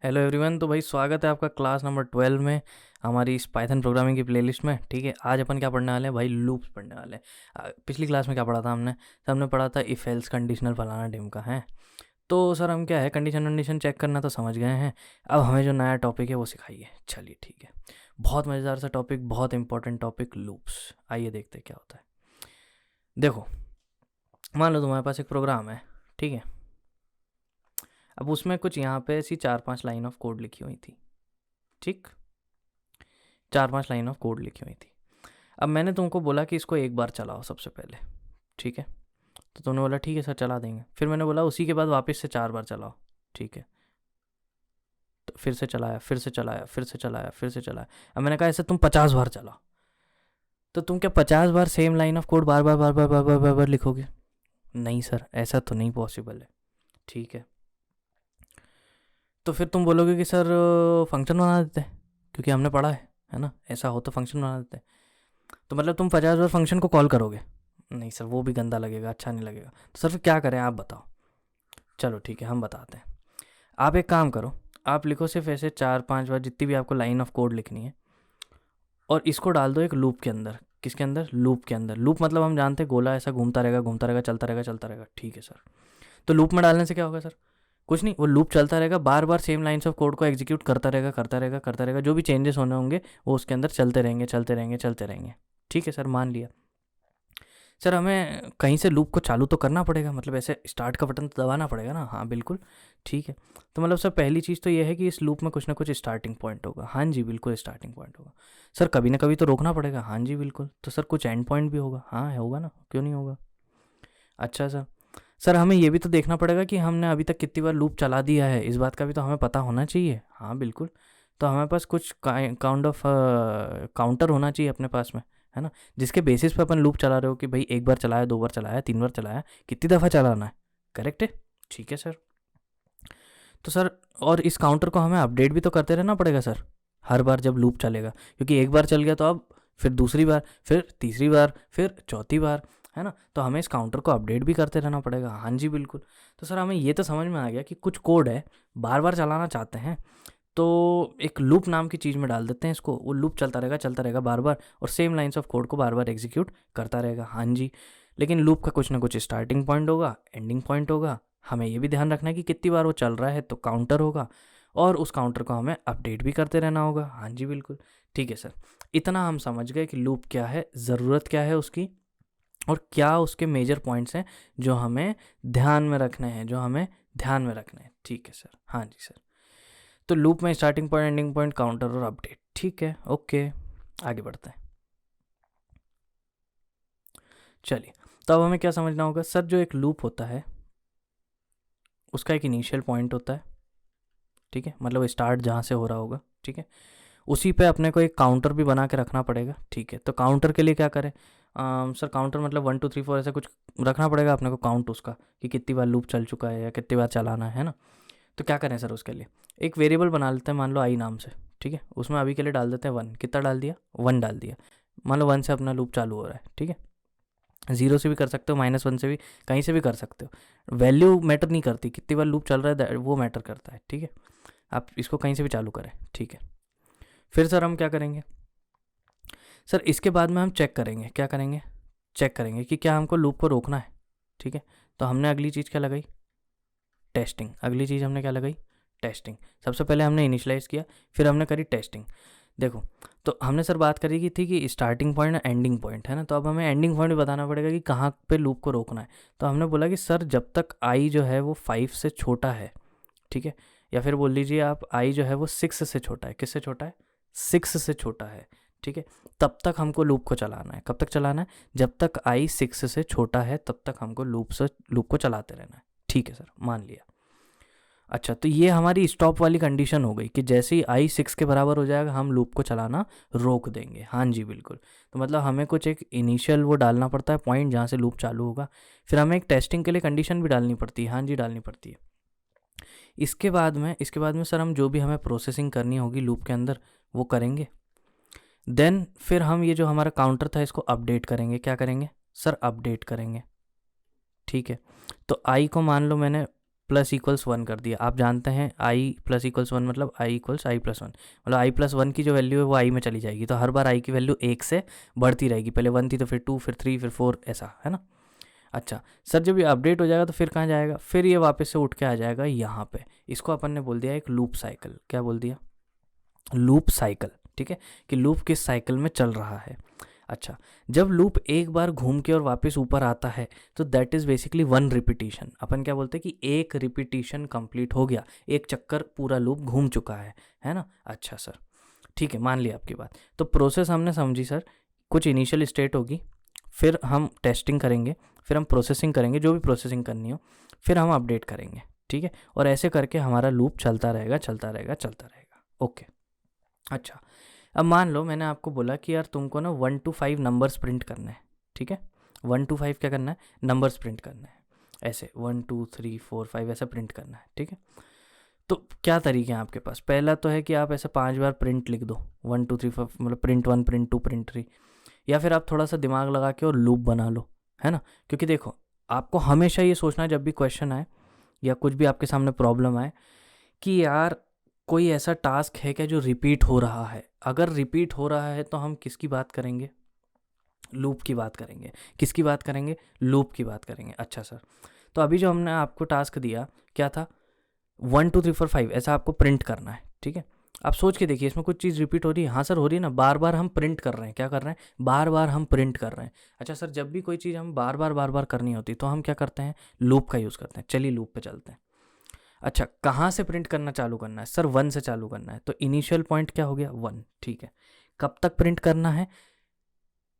Hello everyone. तो भाई स्वागत है आपका क्लास नंबर 12 में, हमारी इस पाइथन प्रोग्रामिंग की प्लेलिस्ट में। ठीक है, आज अपन क्या पढ़ने वाले हैं भाई? लूप्स पढ़ने वाले हैं। पिछली क्लास में क्या पढ़ा था हमने? तो हमने पढ़ा था इफ़ एल्स कंडीशनल फलाना ढिम का है। तो सर हम क्या है, कंडीशन कंडीशन चेक करना तो समझ गए हैं। अब हमें जो नया टॉपिक है वो सिखाइए। चलिए ठीक है, बहुत मज़ेदार सा टॉपिक, बहुत इंपॉर्टेंट टॉपिक, लूप्स। आइए देखते हैं क्या होता है। देखो, मान लो तुम्हारे पास एक प्रोग्राम है, ठीक है। अब उसमें कुछ यहाँ पे ऐसी 4-5 लाइन ऑफ कोड लिखी हुई थी, ठीक। 4-5 लाइन ऑफ कोड लिखी हुई थी। अब मैंने तुमको बोला कि इसको एक बार चलाओ सबसे पहले, ठीक है। तो तुमने बोला ठीक है सर चला देंगे। फिर मैंने बोला उसी के बाद वापस से 4 बार चलाओ, ठीक है। तो फिर से चलाया, फिर से चलाया, फिर से चलाया, फिर से चलाया। अब मैंने कहा ऐसे तुम 50 बार चलाओ। तो तुम क्या 50 बार सेम लाइन ऑफ कोड बार बार बार बार बार बार बार बार लिखोगे? नहीं सर, ऐसा तो नहीं पॉसिबल है, ठीक है। तो फिर तुम बोलोगे कि सर फंक्शन बना देते हैं, क्योंकि हमने पढ़ा है ना, ऐसा हो तो फंक्शन बना देते हैं। तो मतलब तुम 50 बार फंक्शन को कॉल करोगे? नहीं सर, वो भी गंदा लगेगा, अच्छा नहीं लगेगा। तो सर फिर क्या करें आप बताओ? चलो ठीक है, हम बताते हैं। आप एक काम करो, आप लिखो सिर्फ ऐसे 4-5 बार जितनी भी आपको लाइन ऑफ कोड लिखनी है, और इसको डाल दो एक लूप के अंदर। किसके अंदर? लूप के अंदर। लूप मतलब हम जानते हैं गोला ऐसा घूमता रहेगा, घूमता रहेगा, चलता रहेगा, चलता रहेगा, ठीक है सर। तो लूप में डालने से क्या होगा सर? कुछ नहीं, वो लूप चलता रहेगा, बार बार सेम लाइन्स ऑफ कोड को एग्जीक्यूट करता रहेगा, करता रहेगा, करता रहेगा। जो भी चेंजेस होने होंगे वो उसके अंदर चलते रहेंगे, चलते रहेंगे, चलते रहेंगे। ठीक है सर, मान लिया। सर हमें कहीं से लूप को चालू तो करना पड़ेगा, मतलब ऐसे स्टार्ट का बटन तो दबाना पड़ेगा ना। हाँ बिल्कुल, ठीक है। तो मतलब सर पहली चीज़ तो ये है कि इस लूप में कुछ ना कुछ स्टार्टिंग पॉइंट होगा। हाँ जी बिल्कुल, स्टार्टिंग पॉइंट होगा। सर कभी ना कभी तो रोकना पड़ेगा। हाँ जी बिल्कुल। तो सर कुछ एंड पॉइंट भी होगा? हाँ होगा ना, क्यों नहीं होगा। अच्छा सर, सर हमें ये भी तो देखना पड़ेगा कि हमने अभी तक कितनी बार लूप चला दिया है, इस बात का भी तो हमें पता होना चाहिए। हाँ बिल्कुल। तो हमारे पास कुछ काउंट ऑफ काउंटर होना चाहिए अपने पास में, है ना, जिसके बेसिस पे अपन लूप चला रहे हो कि भाई एक बार चलाया, 2 बार चलाया, 3 बार चलाया, कितनी दफ़ा चलाना है। करेक्ट है, ठीक है सर। तो सर और इस काउंटर को हमें अपडेट भी तो करते रहना पड़ेगा सर, हर बार जब लूप चलेगा, क्योंकि एक बार चल गया तो अब फिर दूसरी बार, फिर तीसरी बार, फिर चौथी बार, है ना। तो हमें इस काउंटर को अपडेट भी करते रहना पड़ेगा। हाँ जी बिल्कुल। तो सर हमें ये तो समझ में आ गया कि कुछ कोड है, बार बार चलाना चाहते हैं, तो एक लूप नाम की चीज़ में डाल देते हैं इसको। वो लूप चलता रहेगा बार बार, और सेम लाइन्स ऑफ कोड को बार बार एग्जीक्यूट करता रहेगा। हाँ जी, लेकिन लूप का कुछ ना कुछ स्टार्टिंग पॉइंट होगा, एंडिंग पॉइंट होगा। हमें ये भी ध्यान रखना है कि कितनी बार वो चल रहा है, तो काउंटर होगा, और उस काउंटर को हमें अपडेट भी करते रहना होगा। हाँ जी बिल्कुल, ठीक है सर। इतना हम समझ गए कि लूप क्या है, ज़रूरत क्या है उसकी, और क्या उसके मेजर पॉइंट्स हैं जो हमें ध्यान में रखने हैं, जो हमें ध्यान में रखने हैं। ठीक है सर, हाँ जी सर। तो लूप में starting point, ending point, counter और अपडेट, ठीक है, ओके। आगे बढ़ते हैं। चलिए, तो अब हमें क्या समझना होगा सर? जो एक लूप होता है उसका एक इनिशियल पॉइंट होता है, ठीक है, मतलब स्टार्ट जहाँ से हो रहा होगा, ठीक है। उसी पे अपने को एक काउंटर भी बना के रखना पड़ेगा, ठीक है। तो काउंटर के लिए क्या करें? सर काउंटर मतलब 1 2 3 4 ऐसा कुछ रखना पड़ेगा अपने को, काउंट उसका कि कितनी बार लूप चल चुका है या कितनी बार चलाना है ना। तो क्या करें सर उसके लिए? एक वेरिएबल बना लेते हैं, मान लो आई नाम से, ठीक है। उसमें अभी के लिए डाल देते हैं 1। कितना डाल दिया? 1 डाल दिया। मान लो 1 से अपना लूप चालू हो रहा है, ठीक है। 0 से भी कर सकते हो, -1 से भी, कहीं से भी कर सकते हो। वैल्यू मैटर नहीं करती, कितनी बार लूप चल रहा है वो मैटर करता है, ठीक है। आप इसको कहीं से भी चालू करें, ठीक है। फिर सर हम क्या करेंगे? सर इसके बाद में हम चेक करेंगे, क्या करेंगे? चेक करेंगे कि क्या हमको लूप को रोकना है, ठीक है। तो हमने अगली चीज़ क्या लगाई? टेस्टिंग। अगली चीज़ हमने क्या लगाई? टेस्टिंग। सबसे पहले हमने इनिशलाइज़ किया, फिर हमने करी टेस्टिंग। देखो, तो हमने सर बात करी की थी कि स्टार्टिंग पॉइंट और एंडिंग पॉइंट, है ना। तो अब हमें एंडिंग पॉइंट भी बताना पड़ेगा कि कहाँ पे लूप को रोकना है। तो हमने बोला कि सर जब तक आई जो है वो 5 से छोटा है, ठीक है, या फिर बोल लीजिए आप आई जो है वो 6 से छोटा है। किससे छोटा है? 6 से छोटा है, ठीक है। तब तक हमको लूप को चलाना है। कब तक चलाना है? जब तक आई 6 से छोटा है तब तक हमको लूप को चलाते रहना है, ठीक है सर, मान लिया। अच्छा, तो ये हमारी स्टॉप वाली कंडीशन हो गई कि जैसे ही आई 6 के बराबर हो जाएगा हम लूप को चलाना रोक देंगे। हाँ जी बिल्कुल। तो मतलब हमें कुछ एक इनिशियल वो डालना पड़ता है पॉइंट जहाँ से लूप चालू होगा, फिर हमें एक टेस्टिंग के लिए कंडीशन भी डालनी पड़ती है। हाँ जी, डालनी पड़ती है। इसके बाद में सर हम जो भी हमें प्रोसेसिंग करनी होगी लूप के अंदर वो करेंगे। देन फिर हम ये जो हमारा काउंटर था इसको अपडेट करेंगे। क्या करेंगे सर? अपडेट करेंगे, ठीक है। तो आई को मान लो मैंने प्लस इक्वल्स 1 कर दिया। आप जानते हैं आई प्लस इक्वल्स 1 मतलब आई इक्वल्स आई प्लस 1, मतलब आई प्लस 1 की जो वैल्यू है वो आई में चली जाएगी, तो हर बार आई की वैल्यू 1 से बढ़ती रहेगी, पहले 1 थी तो फिर 2 फिर 3 फिर 4 ऐसा, है ना। अच्छा सर, जब ये अपडेट हो जाएगा तो फिर कहाँ जाएगा, फिर ये वापस से उठ के आ जाएगा यहाँ पे। इसको अपन ने बोल दिया एक लूप साइकिल। क्या बोल दिया? लूप साइकिल, ठीक है, कि लूप किस साइकिल में चल रहा है। अच्छा, जब लूप एक बार घूम के और वापस ऊपर आता है तो that is basically one repetition. अपन क्या बोलते हैं कि एक रिपीटिशन कंप्लीट हो गया, एक चक्कर पूरा लूप घूम चुका है ना। अच्छा सर, ठीक है, मान लिया आपकी बात। तो प्रोसेस हमने समझी सर, कुछ इनिशियल स्टेट होगी, फिर हम टेस्टिंग करेंगे, फिर हम प्रोसेसिंग करेंगे, जो भी प्रोसेसिंग करनी हो, फिर हम अपडेट करेंगे, ठीक है, और ऐसे करके हमारा लूप चलता रहेगा चलता रहेगा चलता रहेगा। ओके। अच्छा, अब मान लो मैंने आपको बोला कि यार तुमको ना 1 to 5 नंबर्स प्रिंट करना है, ठीक है, 1 to 5 क्या करना है, नंबर्स प्रिंट करना है, ऐसे 1 2 3 4 5 ऐसा प्रिंट करना है, ठीक है। तो क्या तरीके हैं आपके पास? पहला तो है कि आप ऐसे 5 बार प्रिंट लिख दो, 1 2 3 4, मतलब प्रिंट 1 प्रिंट 2 प्रिंट 3, या फिर आप थोड़ा सा दिमाग लगा के और लूप बना लो, है ना। क्योंकि देखो, आपको हमेशा ये सोचना है जब भी क्वेश्चन आए या कुछ भी आपके सामने प्रॉब्लम आए कि यार कोई ऐसा टास्क है क्या जो रिपीट हो रहा है। अगर रिपीट हो रहा है तो हम किसकी बात करेंगे? लूप की बात करेंगे। किसकी बात करेंगे? लूप की बात करेंगे। अच्छा सर, तो अभी जो हमने आपको टास्क दिया क्या था? 1 2 3 4 5 ऐसा आपको प्रिंट करना है, ठीक है। आप सोच के देखिए, इसमें कुछ चीज़ रिपीट हो रही है? हाँ सर हो रही है ना, बार बार हम प्रिंट कर रहे हैं। क्या कर रहे हैं? बार बार हम प्रिंट कर रहे हैं। अच्छा सर, जब भी कोई चीज़ हम बार बार करनी होती तो हम क्या करते हैं? लूप का यूज़ करते हैं। चलिए लूप पे चलते हैं। अच्छा, कहाँ से प्रिंट करना चालू करना है? सर 1 से चालू करना है, तो इनिशियल पॉइंट क्या हो गया? 1, ठीक है। कब तक प्रिंट करना है?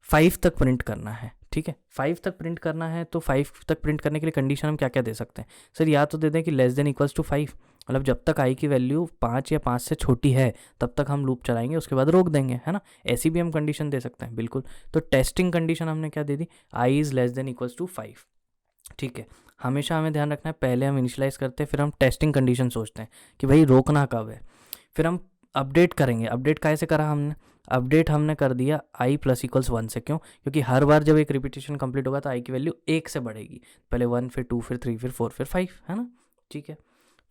5 तक प्रिंट करना है, ठीक है। 5 तक प्रिंट करना है, तो 5 तक प्रिंट करने के लिए कंडीशन हम क्या क्या दे सकते हैं? सर या तो दे दें कि लेस देन इक्वल्स टू 5, मतलब जब तक आई की वैल्यू 5 या 5 से छोटी है तब तक हम लूप चलाएंगे, उसके बाद रोक देंगे, है ना। ऐसी भी हम कंडीशन दे सकते हैं, बिल्कुल। तो टेस्टिंग कंडीशन हमने क्या दे दी? I is less than equals to 5, ठीक है। हमेशा हमें ध्यान रखना है, पहले हम इनिशियलाइज करते हैं, फिर हम टेस्टिंग कंडीशन सोचते हैं कि भाई रोकना कब है, फिर हम अपडेट करेंगे। अपडेट कैसे करा हमने? अपडेट हमने कर दिया आई प्लस इक्वल्स 1 से। क्यों? क्योंकि हर बार जब एक रिपीटेशन कंप्लीट होगा तो आई की वैल्यू 1 से बढ़ेगी, पहले 1 फिर 2 फिर 3 फिर 4 फिर 5, है ना, ठीक है।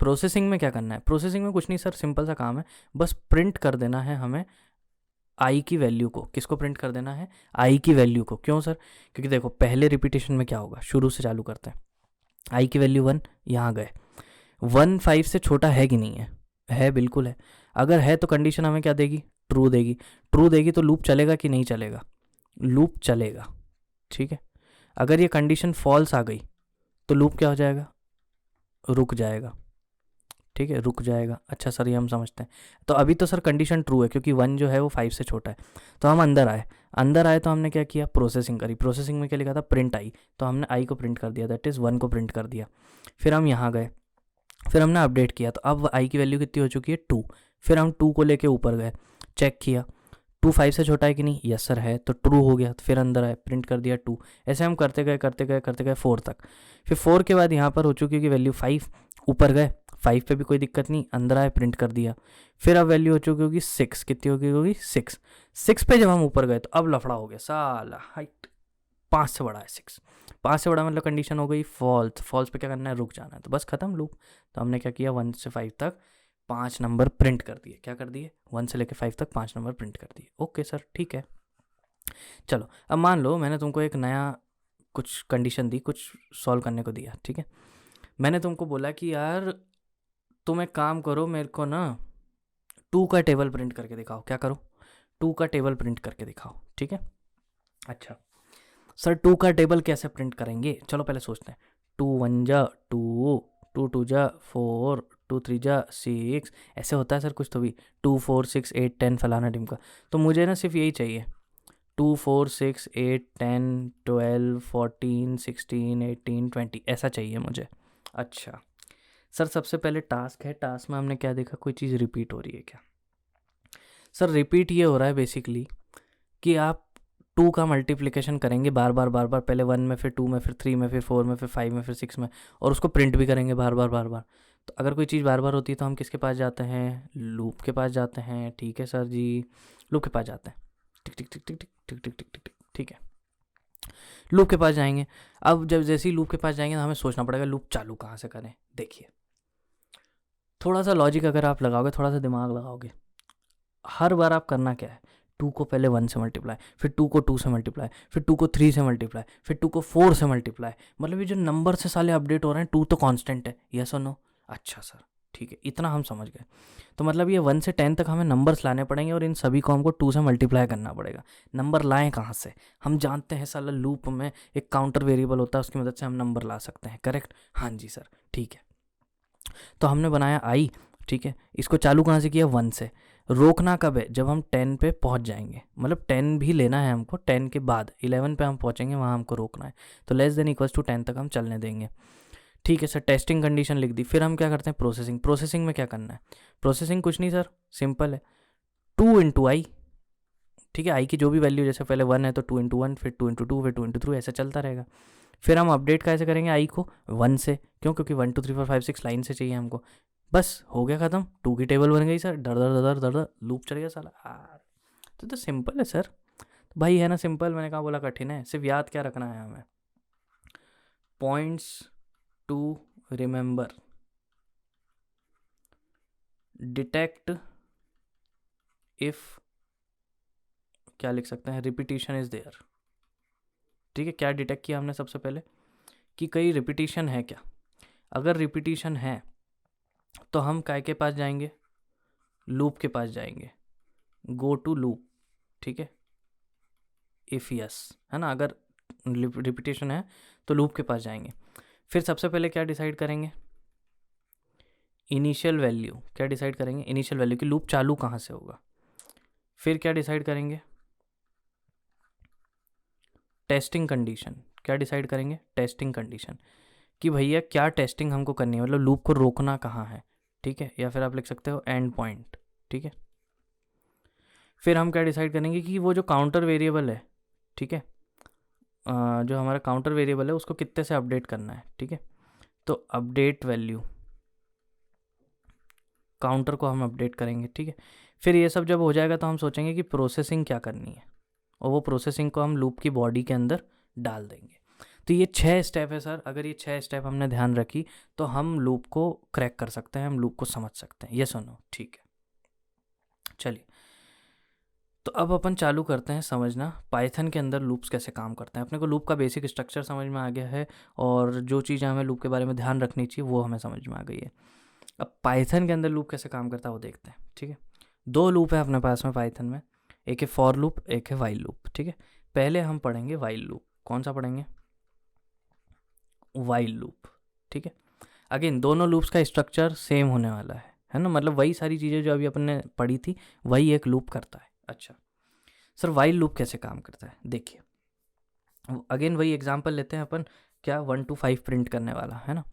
प्रोसेसिंग में क्या करना है? प्रोसेसिंग में कुछ नहीं सर, सिंपल सा काम है, बस प्रिंट कर देना है हमें आई की वैल्यू को। किसको प्रिंट कर देना है? आई की वैल्यू को। क्यों सर? क्योंकि देखो पहले रिपीटेशन में क्या होगा, शुरू से चालू करते हैं। आई की वैल्यू 1, यहाँ गए, 1 5 से छोटा है कि नहीं है? है, बिल्कुल है। अगर है तो कंडीशन हमें क्या देगी? ट्रू देगी। ट्रू देगी तो लूप चलेगा कि नहीं चलेगा? लूप चलेगा, ठीक है। अगर ये कंडीशन फॉल्स आ गई तो लूप क्या हो जाएगा? रुक जाएगा, ठीक है, रुक जाएगा। अच्छा सर, ये हम समझते हैं। तो अभी तो सर कंडीशन ट्रू है क्योंकि 1 जो है वो 5 से छोटा है। तो हम अंदर आए, अंदर आए तो हमने क्या किया? प्रोसेसिंग करी। प्रोसेसिंग में क्या लिखा था? प्रिंट आई, तो हमने आई को प्रिंट कर दिया, दैट इज़ 1 को प्रिंट कर दिया। फिर हम यहाँ गए, फिर हमने अपडेट किया, तो अब आई की वैल्यू कितनी हो चुकी है? 2। फिर हम 2 को लेके ऊपर गए, चेक किया 2 5 से छोटा है कि नहीं? यस सर है, तो ट्रू हो गया। तो फिर अंदर आए, प्रिंट कर दिया 2। ऐसे हम करते गए करते गए करते गए 4 तक। फिर 4 के बाद यहाँ पर हो चुकी है वैल्यू 5, ऊपर गए, 5 पे भी कोई दिक्कत नहीं, अंदर आए, प्रिंट कर दिया। फिर अब वैल्यू हो चुकी होगी 6, कितनी होगी? 6। 6 पे जब हम ऊपर गए तो अब लफड़ा हो गया साला, हाइट 5 से बड़ा है 6, 5 से बड़ा मतलब कंडीशन हो गई फॉल्स। फॉल्स पे क्या करना है? रुक जाना है, तो बस खत्म लूप। तो हमने क्या किया? 1 से 5 तक 5 नंबर प्रिंट कर दिए। क्या कर दिए? 1 से लेकर 5 तक 5 नंबर प्रिंट कर दिए। ओके सर, ठीक है। चलो अब मान लो मैंने तुमको एक नया कुछ कंडीशन दी, कुछ सॉल्व करने को दिया, ठीक है। मैंने तुमको बोला कि यार तुम एक काम करो, मेरे को ना 2 का टेबल प्रिंट करके दिखाओ। क्या करो? 2 का टेबल प्रिंट करके दिखाओ, ठीक है। अच्छा सर, 2 का टेबल कैसे प्रिंट करेंगे? चलो पहले सोचते हैं। 2 1 जा 2, 2 2 जा 4, 2 3 जा 6, ऐसे होता है सर कुछ तो भी, 2 4 6 8 10 फलाना टिमका। तो मुझे ना सिर्फ यही चाहिए, 2 4 6 8 10 12 14 16 18 20 ऐसा चाहिए मुझे। अच्छा सर, सबसे पहले टास्क है, टास्क में हमने क्या देखा? कोई चीज़ रिपीट हो रही है क्या? सर रिपीट ये हो रहा है बेसिकली कि आप 2 का मल्टीप्लिकेशन करेंगे बार बार बार बार, पहले 1 में, फिर 2 में, फिर 3 में, फिर 4 में, फिर 5 में, फिर 6 में, और उसको प्रिंट भी करेंगे बार बार बार बार। तो अगर कोई चीज़ बार बार होती है तो हम किसके पास जाते हैं? लूप के पास जाते हैं, ठीक है सर जी, लूप के पास जाते हैं। टिक टिक टिक टिक टिक टिक टिक टिक टिक टिक, ठीक है। लूप के पास जाएंगे। अब जब जैसे ही लूप के पास जाएंगे तो हमें सोचना पड़ेगा लूप चालू कहाँ से करें। देखिए, थोड़ा सा लॉजिक अगर आप लगाओगे, थोड़ा सा दिमाग लगाओगे, हर बार आप करना क्या है, 2 को पहले 1 से मल्टीप्लाई, फिर 2 को 2 से मल्टीप्लाई, फिर 2 को 3 से मल्टीप्लाई, फिर 2 को 4 से मल्टीप्लाई। मतलब ये जो नंबर से साले अपडेट हो रहे हैं, 2 तो कांस्टेंट है, यस और नो? अच्छा सर, ठीक है, इतना हम समझ गए। तो मतलब ये 1 से 10 तक हमें नंबर्स लाने पड़ेंगे और इन सभी को हमको 2 से मल्टीप्लाई करना पड़ेगा। नंबर लाएं कहाँ से? हम जानते हैं साला लूप में एक काउंटर वेरिएबल होता है, उसकी मदद से हम नंबर ला सकते हैं, करेक्ट? हाँ जी सर, ठीक है। तो हमने बनाया आई, ठीक है। इसको चालू कहाँ से किया? 1 से। रोकना कब है? जब हम 10 पे पहुँच जाएंगे, मतलब 10 भी लेना है हमको, 10 के बाद 11 पे हम पहुँचेंगे, वहाँ हमको रोकना है। तो लेस देन इक्वल्स टू 10 तक हम चलने देंगे, ठीक है सर। टेस्टिंग कंडीशन लिख दी। फिर हम क्या करते हैं? प्रोसेसिंग। प्रोसेसिंग में क्या करना है? प्रोसेसिंग कुछ नहीं सर, सिंपल है, 2 इंटू आई, ठीक है। आई की जो भी वैल्यू, जैसे पहले 1 है तो 2 इंटू 1, फिर 2 इंटू 2, फिर 2 इंटू 3, ऐसा चलता रहेगा। फिर हम अपडेट कैसे करेंगे आई को? 1 से। क्यों? क्योंकि 1 2 3 4 5 6 लाइन से चाहिए हमको। बस हो गया ख़त्म, 2 की टेबल बन गई सर, डर डर डर डर डर लूप चल गया साला यार। तो सिंपल है सर, भाई है ना सिंपल। मैंने कहा बोला कठिन है, सिर्फ याद क्या रखना है हमें, points to remember, detect if, क्या लिख सकते हैं, रिपीटिशन इज देयर, ठीक है। क्या डिटेक्ट किया हमने सबसे पहले कि कहीं रिपीटिशन है क्या। अगर रिपीटिशन है तो हम काय के पास जाएंगे? लूप के पास जाएंगे, गो टू लूप, ठीक है। इफ यस, है ना, अगर रिपीटेशन है तो लूप के पास जाएंगे। फिर सबसे पहले क्या डिसाइड करेंगे? Initial value. क्या डिसाइड करेंगे? इनिशियल वैल्यू कि लूप चालू कहाँ से होगा। फिर क्या डिसाइड करेंगे? Testing condition. क्या डिसाइड करेंगे? टेस्टिंग कंडीशन कि भैया क्या टेस्टिंग हमको करनी है, मतलब लूप को रोकना कहाँ है, ठीक है। या फिर आप लिख सकते हो एंड पॉइंट, ठीक है। फिर हम क्या डिसाइड करेंगे कि वो जो काउंटर वेरिएबल है, ठीक है, जो हमारा काउंटर वेरिएबल है उसको कितने से अपडेट करना है, ठीक है। तो अपडेट वैल्यू, काउंटर को हम अपडेट करेंगे, ठीक है। फिर ये सब जब हो जाएगा तो हम सोचेंगे कि प्रोसेसिंग क्या करनी है, और वो प्रोसेसिंग को हम लूप की बॉडी के अंदर डाल देंगे। तो ये 6 स्टेप है सर। अगर ये 6 स्टेप हमने ध्यान रखी तो हम लूप को क्रैक कर सकते हैं, हम लूप को समझ सकते हैं, ये सुनो, ठीक है। चलिए, तो अब अपन चालू करते हैं समझना पाइथन के अंदर लूप्स कैसे काम करते हैं। अपने को लूप का बेसिक स्ट्रक्चर समझ में आ गया है, और जो चीज़ें हमें लूप के बारे में ध्यान रखनी चाहिए वो हमें समझ में आ गई है। अब पाइथन के अंदर लूप कैसे काम करता है वो देखते हैं, ठीक है। 2 लूप है अपने पास में पाइथन में, एक है फॉर लूप, एक है वाइल लूप, ठीक है। पहले हम पढ़ेंगे वाइल लूप। कौन सा पढ़ेंगे? वाइल लूप, ठीक है। अगेन दोनों लूप्स का स्ट्रक्चर सेम होने वाला है ना, मतलब वही सारी चीज़ें जो अभी अपन ने पढ़ी थी वही एक लूप करता है। अच्छा सर, वाइल लूप कैसे काम करता है? देखिए, अगेन वही एग्जांपल लेते हैं अपन, क्या 1 to 5 प्रिंट करने वाला है ना।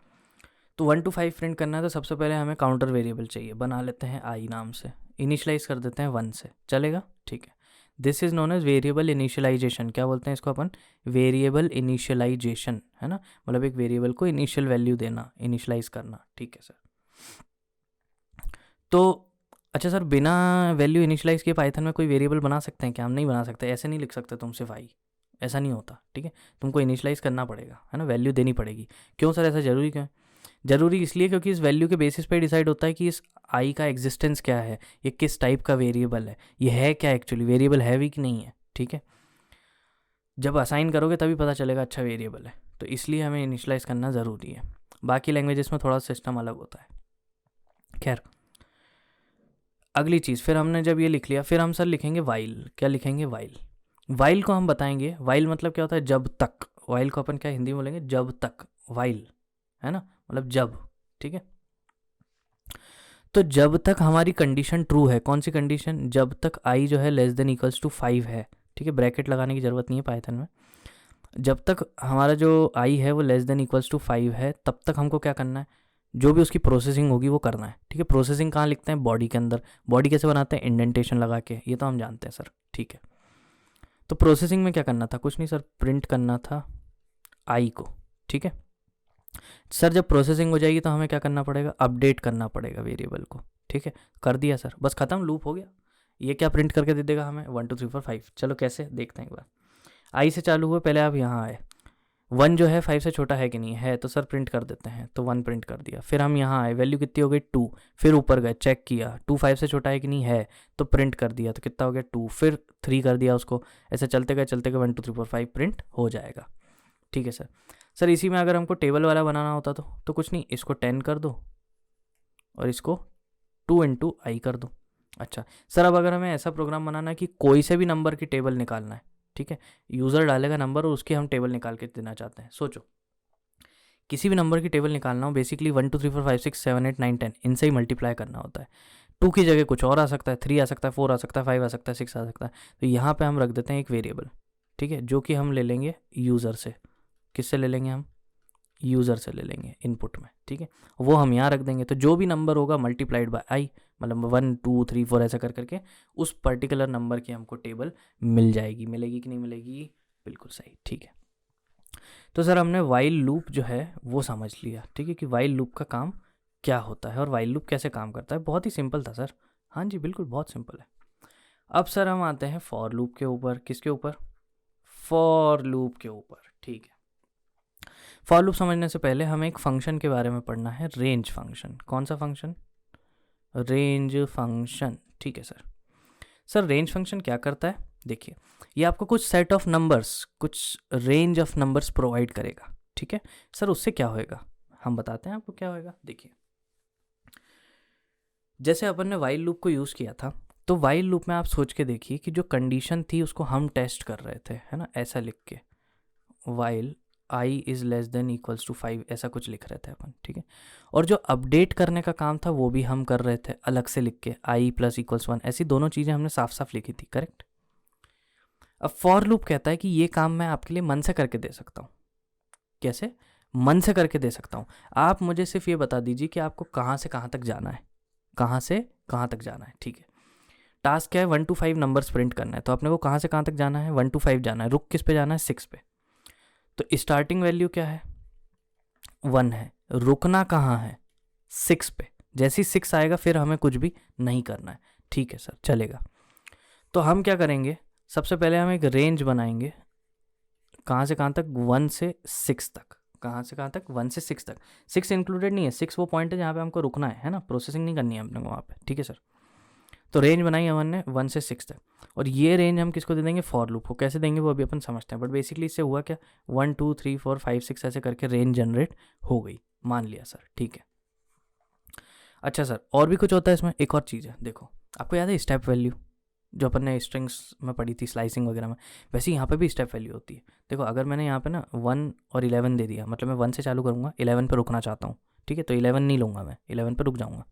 तो 1 to 5 प्रिंट करना है तो सबसे पहले हमें काउंटर वेरिएबल चाहिए, बना लेते हैं आई नाम से, इनिशियलाइज कर देते हैं 1 से, चलेगा, ठीक है। This is known as variable initialization. क्या बोलते हैं इसको अपन? वेरिएबल इनिशियलाइजेशन, है ना, मतलब एक वेरिएबल को इनिशियल वैल्यू देना, इनिशियलाइज करना, ठीक है सर। तो अच्छा सर, बिना वैल्यू इनिशियलाइज किए पाइथन में कोई वेरिएबल बना सकते हैं क्या? हम नहीं बना सकते, ऐसे नहीं लिख सकते तुम सिर्फ आई, ऐसा नहीं होता, ठीक है। तुमको इनिशियलाइज करना पड़ेगा, है ना, वैल्यू देनी पड़ेगी। क्यों सर, ऐसा ज़रूरी क्यों है? ज़रूरी इसलिए क्योंकि इस वैल्यू के बेसिस पे डिसाइड होता है कि इस आई का एग्जिस्टेंस क्या है, ये किस टाइप का वेरिएबल है, ये है क्या एक्चुअली, वेरिएबल है भी कि नहीं है, ठीक है। जब असाइन करोगे तभी पता चलेगा अच्छा वेरिएबल है, तो इसलिए हमें इनिशियलाइज करना ज़रूरी है। बाकी लैंग्वेजेस में थोड़ा सिस्टम अलग होता है। खैर, अगली चीज़, फिर हमने जब ये लिख लिया, फिर हम सर लिखेंगे वाइल। क्या लिखेंगे? वाइल। वाइल को हम बताएंगे, वाइल मतलब क्या होता है? जब तक। वाइल को अपन क्या हिंदी में बोलेंगे? जब तक। वाइल, है ना, मतलब जब, ठीक है। तो जब तक हमारी कंडीशन ट्रू है, कौन सी कंडीशन? जब तक आई जो है लेस देन इक्वल्स टू 5 है, ठीक है। ब्रैकेट लगाने की ज़रूरत नहीं है पाइथन में। जब तक हमारा जो आई है वो लेस देन इक्वल्स टू 5 है, तब तक हमको क्या करना है? जो भी उसकी प्रोसेसिंग होगी वो करना है, ठीक है। प्रोसेसिंग कहाँ लिखते हैं? बॉडी के अंदर। बॉडी कैसे बनाते हैं? इंडेंटेशन लगा के, ये तो हम जानते हैं सर, ठीक है। तो प्रोसेसिंग में क्या करना था? कुछ नहीं सर, प्रिंट करना था आई को, ठीक है। सर जब प्रोसेसिंग हो जाएगी तो हमें क्या करना पड़ेगा? अपडेट करना पड़ेगा वेरिएबल को, ठीक है। कर दिया सर, बस खत्म, लूप हो गया। ये क्या प्रिंट करके दे देगा हमें? 1 2 3 4 5। चलो कैसे देखते हैं एक बार। आई से चालू हुए, पहले आप यहाँ आए, 1 जो है 5 से छोटा है कि नहीं है, तो सर प्रिंट कर देते हैं, तो 1 प्रिंट कर दिया। फिर हम यहाँ आए, वैल्यू कितनी हो गई 2, फिर ऊपर गए, चेक किया 2 5 से छोटा है कि नहीं है, तो प्रिंट कर दिया, तो कितना हो गया 2, फिर 3 कर दिया उसको, ऐसे चलते गए 1 2 3 4 5 प्रिंट हो जाएगा। ठीक है सर। सर इसी में अगर हमको टेबल वाला बनाना होता तो कुछ नहीं, इसको 10 कर दो और इसको 2 इंटू आई कर दो। अच्छा सर, अब अगर हमें ऐसा प्रोग्राम बनाना है कि कोई से भी नंबर की टेबल निकालना है, ठीक है, यूज़र डालेगा नंबर और उसकी हम टेबल निकाल के देना चाहते हैं। सोचो, किसी भी नंबर की टेबल निकालना हो, बेसिकली 1 2 3 4 5 6 7 8 9 10 इनसे ही मल्टीप्लाई करना होता है। 2 की जगह कुछ और आ सकता है, 3 आ सकता है, 4 आ सकता है, 5 आ सकता है, 6 आ सकता है। तो यहाँ पे हम रख देते हैं एक वेरिएबल, ठीक है, जो कि हम ले लेंगे यूज़र से। किससे ले लेंगे हम? यूज़र से ले लेंगे इनपुट में, ठीक है, वो हम यहाँ रख देंगे। तो जो भी नंबर होगा मल्टीप्लाइड बाय आई, मतलब 1 2 3 4 ऐसा कर करके उस पर्टिकुलर नंबर की हमको टेबल मिल जाएगी। मिलेगी कि नहीं मिलेगी? बिल्कुल सही, ठीक है। तो सर हमने वाइल लूप जो है वो समझ लिया, ठीक है, कि वाइल लूप का काम क्या होता है और वाइल लूप कैसे काम करता है। बहुत ही सिंपल था सर। हाँ जी बिल्कुल, बहुत सिंपल है। अब सर हम आते हैं फॉर लूप के ऊपर। किसके ऊपर? फॉर लूप के ऊपर, ठीक है। फॉर लूप समझने से पहले हमें एक फंक्शन के बारे में पढ़ना है, रेंज फंक्शन। कौन सा फंक्शन? रेंज फंक्शन, ठीक है सर। सर रेंज फंक्शन क्या करता है? देखिए, ये आपको कुछ सेट ऑफ नंबर्स, कुछ रेंज ऑफ नंबर्स प्रोवाइड करेगा, ठीक है। सर उससे क्या होएगा, हम बताते हैं आपको क्या होएगा। देखिए, जैसे अपन ने वाइल लूप को यूज़ किया था, तो वाइल लूप में आप सोच के देखिए कि जो कंडीशन थी उसको हम टेस्ट कर रहे थे, है ना, ऐसा लिख के, while I is less than equals to 5, ऐसा कुछ लिख रहे थे अपन, ठीक है। और जो अपडेट करने का काम था वो भी हम कर रहे थे अलग से लिख के, आई प्लस इक्वल्स 1, ऐसी दोनों चीज़ें हमने साफ साफ लिखी थी, करेक्ट। अब फॉर लूप कहता है कि ये काम मैं आपके लिए मन से करके दे सकता हूँ। कैसे? मन से करके दे सकता हूँ। आप मुझे सिर्फ ये बता दीजिए कि आपको कहाँ से कहाँ तक जाना है, कहाँ से कहाँ तक जाना है, ठीक है। टास्क क्या है? 1 to 5 नंबर्स प्रिंट करना है, तो अपने को कहाँ से कहाँ तक जाना है? 1 to 5 जाना है। रुक किस पे जाना है? 6 पे। तो स्टार्टिंग वैल्यू क्या है? 1 है। रुकना कहाँ है? 6 पे। जैसे ही 6 आएगा फिर हमें कुछ भी नहीं करना है, ठीक है सर, चलेगा। तो हम क्या करेंगे, सबसे पहले हम एक रेंज बनाएंगे। कहाँ से कहाँ तक? 1 से 6 तक। कहाँ से कहाँ तक? 1 से 6 तक। 6 इंक्लूडेड नहीं है, 6 वो पॉइंट है जहाँ पे हमको रुकना है ना, प्रोसेसिंग नहीं करनी है अपने को वहाँ पे, ठीक है सर। तो रेंज बनाई हमन ने 1 से 6 तक, और ये रेंज हम किसको दे देंगे? फॉर लूप को। कैसे देंगे वो अभी अपन समझते हैं, बट बेसिकली इससे हुआ क्या, 1 2 3 4 5 6 ऐसे करके रेंज जनरेट हो गई, मान लिया सर, ठीक है। अच्छा सर, और भी कुछ होता है इसमें, एक और चीज़ है, देखो आपको याद है स्टेप वैल्यू, जो अपन ने स्ट्रिंग्स में पढ़ी थी स्लाइसिंग वगैरह में, वैसे यहाँ पे भी स्टेप वैल्यू होती है। देखो अगर मैंने यहाँ पे ना 1 और 11 दे दिया, मतलब मैं 1 से चालू करूँगा, 11 पे रुकना चाहता हूँ, ठीक है, तो 11 नहीं लूँगा मैं, 11 पे रुक जाऊँगा।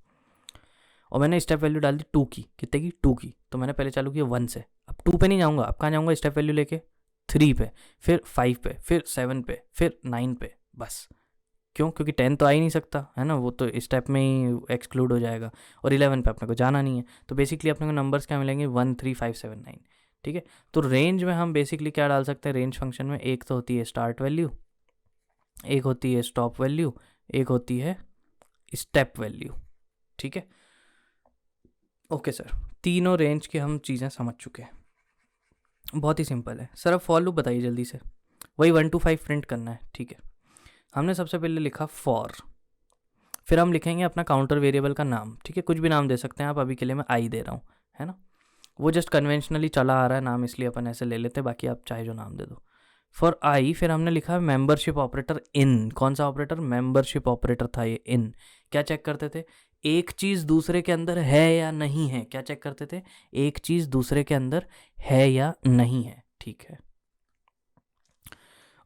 और मैंने स्टेप वैल्यू डाल दी 2 की, कितने की? 2 की। तो मैंने पहले चालू किया 1 से, अब 2 पे नहीं जाऊँगा, अब कहाँ जाऊँगा? स्टेप वैल्यू लेके 3 पे, फिर 5 पे, फिर 7 पे, फिर 9 पे, बस। क्यों? क्योंकि 10 तो आ ही नहीं सकता है ना, वो तो स्टेप में ही एक्सक्लूड हो जाएगा, और 11 पे अपने को जाना नहीं है। तो बेसिकली अपने को नंबर्स क्या मिलेंगे? 1 3 5 7 9, ठीक है। तो रेंज में हम बेसिकली क्या डाल सकते हैं रेंज फंक्शन में? एक तो होती है स्टार्ट वैल्यू, एक होती है स्टॉप वैल्यू, एक होती है स्टेप वैल्यू, ठीक है। ओके सर, तीनों रेंज की हम चीज़ें समझ चुके हैं, बहुत ही सिंपल है। सर अब फॉर लूप बताइए जल्दी से। वही 1 to 5 प्रिंट करना है, ठीक है। हमने सबसे पहले लिखा फॉर, फिर हम लिखेंगे अपना काउंटर वेरिएबल का नाम, ठीक है, कुछ भी नाम दे सकते हैं आप, अभी के लिए मैं आई दे रहा हूँ, है ना, वो जस्ट कन्वेंशनली चला आ रहा है नाम, इसलिए अपन ऐसे ले लेते हैं, बाकी आप चाहे जो नाम दे दो। फॉर आई फिर हमने लिखा मेंबरशिप ऑपरेटर इन। कौन सा ऑपरेटर? मेंबरशिप ऑपरेटर था ये इन। क्या चेक करते थे? एक चीज़ दूसरे के अंदर है या नहीं है। क्या चेक करते थे? एक चीज़ दूसरे के अंदर है या नहीं है, ठीक है,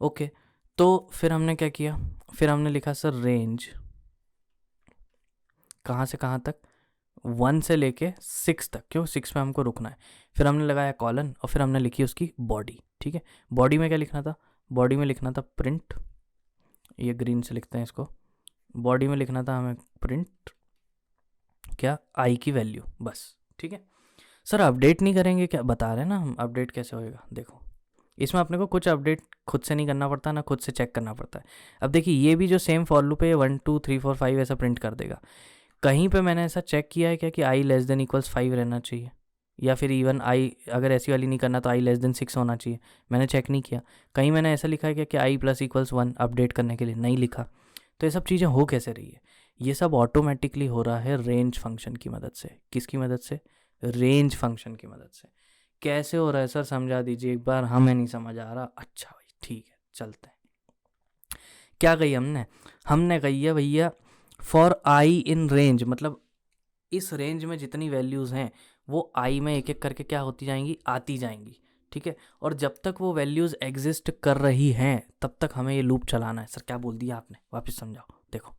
ओके। तो फिर हमने क्या किया, फिर हमने लिखा सर रेंज, कहाँ से कहाँ तक? 1 से लेके 6 तक। क्यों? 6 पे हमको रुकना है। फिर हमने लगाया कॉलन, और फिर हमने लिखी उसकी बॉडी, ठीक है। बॉडी में क्या लिखना था? बॉडी में लिखना था प्रिंट, ये ग्रीन से लिखते हैं इसको, बॉडी में लिखना था हमें प्रिंट क्या? आई की वैल्यू, बस, ठीक है। सर अपडेट नहीं करेंगे क्या? बता रहे हैं ना हम, अपडेट कैसे होएगा। देखो इसमें अपने को कुछ अपडेट खुद से नहीं करना पड़ता, ना खुद से चेक करना पड़ता है। अब देखिए ये भी जो सेम फॉर लूप है, ये 1 2 3 4 5 ऐसा प्रिंट कर देगा। कहीं पे मैंने ऐसा चेक किया है क्या कि आई लेस देन इक्वल्स 5 रहना चाहिए? या फिर इवन आई, अगर ऐसी वाली नहीं करना तो आई लेस देन 6 होना चाहिए। मैंने चेक नहीं किया, कहीं मैंने ऐसा लिखा है क्या कि आई प्लस इक्वल्स 1 अपडेट करने के लिए, नहीं लिखा। तो ये सब चीज़ें हो कैसे रही है? ये सब ऑटोमेटिकली हो रहा है रेंज फंक्शन की मदद से। किसकी मदद से? रेंज फंक्शन की मदद से। कैसे हो रहा है सर, समझा दीजिए एक बार, हमें नहीं समझ आ रहा। अच्छा भाई ठीक है, चलते हैं। क्या कही हमने कही है भैया फॉर आई इन रेंज, मतलब इस रेंज में जितनी वैल्यूज़ हैं वो आई में एक एक करके क्या होती जाएंगी, आती जाएंगी, ठीक है। और जब तक वो वैल्यूज़ एग्जिस्ट कर रही हैं तब तक हमें ये लूप चलाना है। सर क्या बोल दिया आपने, वापस समझाओ। देखो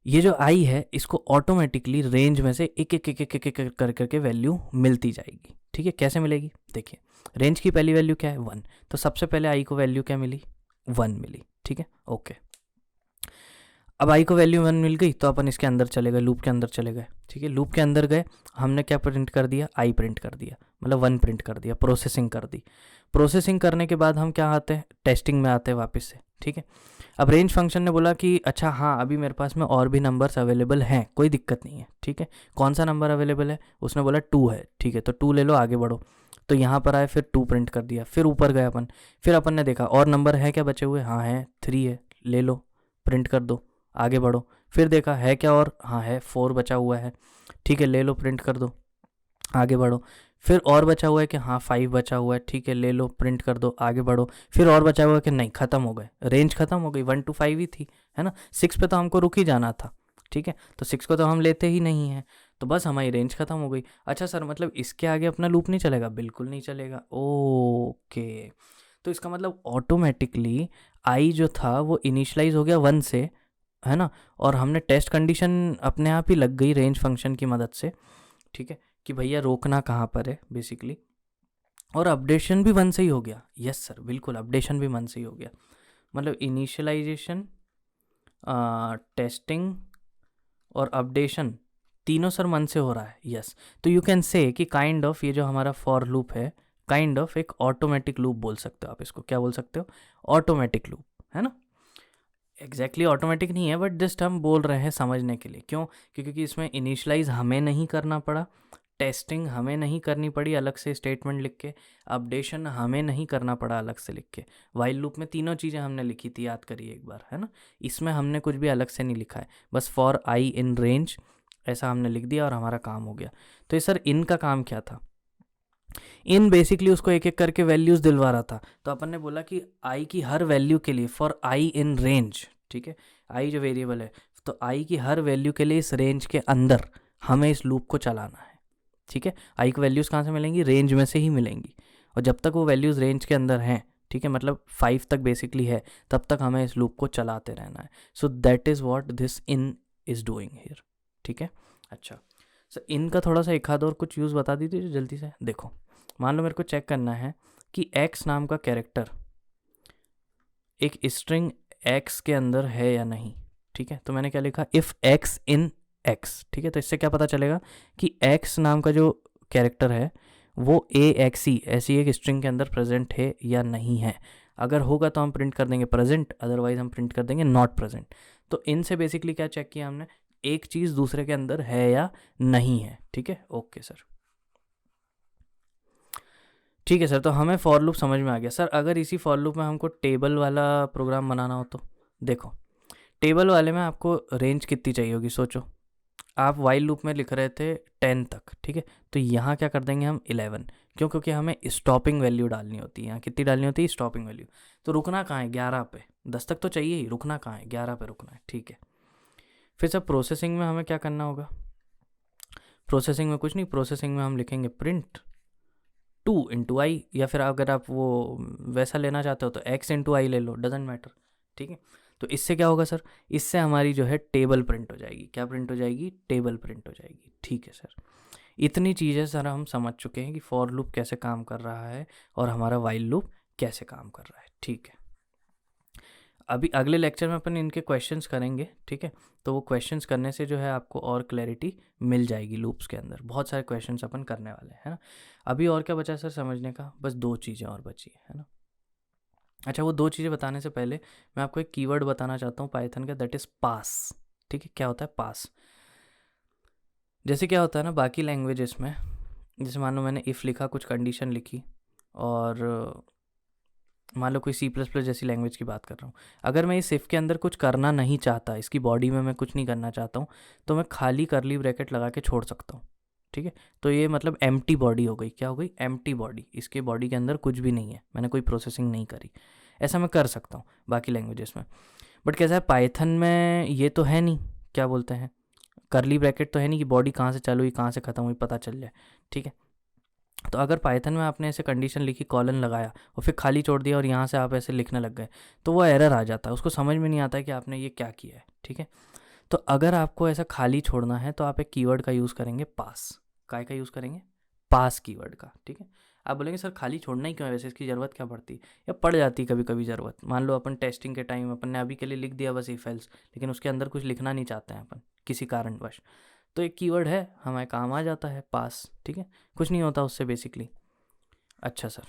ये जो आई है इसको ऑटोमेटिकली रेंज में से एक एक एक एक एक एक कर करके वैल्यू मिलती जाएगी, ठीक है। कैसे मिलेगी? देखिए रेंज की पहली वैल्यू क्या है, 1, तो सबसे पहले आई को वैल्यू क्या मिली, 1 मिली, ठीक है, ओके। अब आई को वैल्यू 1 मिल गई तो अपन इसके अंदर चले गए, लूप के अंदर चले गए, ठीक है। लूप के अंदर गए, हमने क्या प्रिंट कर दिया, आई प्रिंट कर दिया, मतलब 1 प्रिंट कर दिया, प्रोसेसिंग कर दी। प्रोसेसिंग करने के बाद हम क्या आते हैं, टेस्टिंग में आते हैं वापस से, ठीक है। अब रेंज फंक्शन ने बोला कि अच्छा हाँ अभी मेरे पास में और भी नंबर्स अवेलेबल हैं, कोई दिक्कत नहीं है, ठीक है। कौन सा नंबर अवेलेबल है? उसने बोला 2 है, ठीक है, तो 2 ले लो, आगे बढ़ो। तो यहाँ पर आए, फिर 2 प्रिंट कर दिया, फिर ऊपर गए अपन, फिर अपन ने देखा और नंबर है क्या बचे हुए, हाँ है, 3 है, ले लो, प्रिंट कर दो, आगे बढ़ो। फिर देखा है क्या, और हाँ है, 4 बचा हुआ है, ठीक है, ले लो, प्रिंट कर दो, आगे बढ़ो। फिर और बचा हुआ है कि हाँ 5 बचा हुआ है, ठीक है, ले लो, प्रिंट कर दो, आगे बढ़ो। फिर और बचा हुआ है कि नहीं, ख़त्म हो गए, रेंज ख़त्म हो गई, 1 to 5 ही थी, है ना। 6 पे तो हमको रुक ही जाना था, ठीक है, तो 6 को तो हम लेते ही नहीं हैं, तो बस हमारी रेंज ख़त्म हो गई। अच्छा सर मतलब इसके आगे अपना लूप नहीं चलेगा? बिल्कुल नहीं चलेगा। ओके, तो इसका मतलब ऑटोमेटिकली आई जो था वो इनिशलाइज हो गया 1 से, है ना, और हमने टेस्ट कंडीशन अपने आप ही लग गई रेंज फंक्शन की मदद से, ठीक है, कि भैया रोकना कहाँ पर है बेसिकली। और अपडेशन भी 1 से ही हो गया। यस सर बिल्कुल, अपडेशन भी 1 से ही हो गया, मतलब इनिशियलाइजेशन, टेस्टिंग और अपडेशन तीनों सर 1 से हो रहा है। यस, तो यू कैन से कि काइंड ऑफ ये जो हमारा फॉर लूप है काइंड ऑफ एक ऑटोमेटिक लूप बोल सकते हो आप इसको। क्या बोल सकते हो? ऑटोमेटिक लूप, है ना। एग्जैक्टली ऑटोमेटिक नहीं है, बट जस्ट हम बोल रहे हैं समझने के लिए। क्यों? क्योंकि इसमें इनिशलाइज हमें नहीं करना पड़ा, टेस्टिंग हमें नहीं करनी पड़ी अलग से स्टेटमेंट लिख के, अपडेशन हमें नहीं करना पड़ा अलग से लिख के। वाइल लूप में तीनों चीज़ें हमने लिखी थी, याद करिए एक बार, है ना। इसमें हमने कुछ भी अलग से नहीं लिखा है, बस फॉर आई इन रेंज ऐसा हमने लिख दिया और हमारा काम हो गया। तो ये सर इन का काम क्या था? इन बेसिकली उसको एक एक करके वैल्यूज़ दिलवा रहा था। तो अपन ने बोला कि आई की हर वैल्यू के लिए फॉर आई इन रेंज, ठीक है, आई जो वेरिएबल है, तो आई की हर वैल्यू के लिए इस रेंज के अंदर हमें इस लूप को चलाना है, ठीक है। आई की वैल्यूज़ कहाँ से मिलेंगी? रेंज में से ही मिलेंगी, और जब तक वो वैल्यूज़ रेंज के अंदर हैं, ठीक है, मतलब 5 तक बेसिकली है, तब तक हमें इस लूप को चलाते रहना है। So that is what this in is doing here, ठीक है। अच्छा सर इन का थोड़ा सा एक आध और कुछ यूज़ बता दीजिए जल्दी से। देखो मान लो मेरे को चेक करना है कि x नाम का कैरेक्टर एक स्ट्रिंग x के अंदर है या नहीं, ठीक है। तो मैंने क्या लिखा, इफ़ x इन x, ठीक है। तो इससे क्या पता चलेगा कि x नाम का जो कैरेक्टर है वो AXE ऐसी एक स्ट्रिंग के अंदर प्रेजेंट है या नहीं है। अगर होगा तो हम प्रिंट कर देंगे प्रेजेंट, अदरवाइज हम प्रिंट कर देंगे नॉट प्रेजेंट। तो इनसे बेसिकली क्या चेक किया हमने, एक चीज़ दूसरे के अंदर है या नहीं है, ठीक है। ओके सर, ठीक है सर, तो हमें फॉर लूप समझ में आ गया। सर अगर इसी फॉर लूप में हमको टेबल वाला प्रोग्राम बनाना हो तो देखो, टेबल वाले में आपको रेंज कितनी चाहिए होगी, सोचो। आप वाइल लूप में लिख रहे थे 10 तक, ठीक है, तो यहाँ क्या कर देंगे हम 11। क्यों? क्योंकि हमें स्टॉपिंग वैल्यू डालनी होती है। यहाँ कितनी डालनी होती है? Stopping value. तो रुकना कहाँ है? 11 पे। 10 तक तो चाहिए ही, रुकना कहाँ है? 11 पे रुकना है, ठीक है। फिर सर प्रोसेसिंग में हमें क्या करना होगा? प्रोसेसिंग में कुछ नहीं, प्रोसेसिंग में हम लिखेंगे प्रिंट 2 इंटू आई, या फिर अगर आप वो वैसा लेना चाहते हो तो x इंटू आई ले लो, डजेंट मैटर, ठीक है। तो इससे क्या होगा सर? इससे हमारी जो है टेबल प्रिंट हो जाएगी। क्या प्रिंट हो जाएगी? टेबल प्रिंट हो जाएगी, ठीक है सर। इतनी चीज़ें सर हम समझ चुके हैं कि फॉर लूप कैसे काम कर रहा है और हमारा वाइल लूप कैसे काम कर रहा है, ठीक है। अभी अगले लेक्चर में अपन इनके क्वेश्चंस करेंगे, ठीक है। तो वो क्वेश्चंस करने से जो है आपको और क्लैरिटी मिल जाएगी लूप्स के अंदर। बहुत सारे क्वेश्चंस अपन करने वाले हैं, है ना। अभी और क्या बचा सर समझने का? बस 2 चीज़ें और बची है ना। अच्छा वो 2 चीज़ें बताने से पहले मैं आपको एक कीवर्ड बताना चाहता हूँ पाइथन का, दैट इज़ पास, ठीक है। क्या होता है पास? जैसे क्या होता है ना बाकी लैंग्वेजेस में, जैसे मान लो मैंने इफ़ लिखा, कुछ कंडीशन लिखी, और मान लो कोई C++ जैसी लैंग्वेज की बात कर रहा हूँ। अगर मैं इस इफ़ के अंदर कुछ करना नहीं चाहता, इसकी बॉडी में मैं कुछ नहीं करना चाहता हूँ, तो मैं खाली करली ब्रैकेट लगा के छोड़ सकता हूँ। ठीक है, तो ये मतलब एम्प्टी बॉडी हो गई। क्या हो गई? Empty body. इसके बॉडी के अंदर कुछ भी नहीं है, मैंने कोई प्रोसेसिंग नहीं करी। ऐसा मैं कर सकता हूँ बाकी लैंग्वेजेस में, बट कैसा है पाइथन में ये तो है नहीं, क्या बोलते हैं, करली ब्रैकेट तो है नहीं कि बॉडी कहाँ से चालू हुई कहाँ से ख़त्म हुई पता चल जाए। ठीक है, तो अगर पाइथन में आपने ऐसे कंडीशन लिखी, कॉलन लगाया और फिर खाली छोड़ दिया और यहाँ से आप ऐसे लिखने लग गए, तो वो एरर आ जाता है, उसको समझ में नहीं आता है कि आपने ये क्या किया है। ठीक है, तो अगर आपको ऐसा खाली छोड़ना है तो आप एक कीवर्ड का यूज़ करेंगे, पास। काय का यूज़ करेंगे? पास कीवर्ड का। ठीक है, आप बोलेंगे सर खाली छोड़ना ही क्यों है, वैसे इसकी ज़रूरत क्या पड़ती है? या पड़ जाती है कभी कभी ज़रूरत। मान लो अपन टेस्टिंग के टाइम अपन ने अभी के लिए लिख दिया बस इफ एल्स, लेकिन उसके अंदर कुछ लिखना नहीं चाहते हैं अपन किसी कारणवश, तो एक कीवर्ड है, हमारे काम आ जाता है, पास। ठीक है, कुछ नहीं होता उससे बेसिकली। अच्छा सर,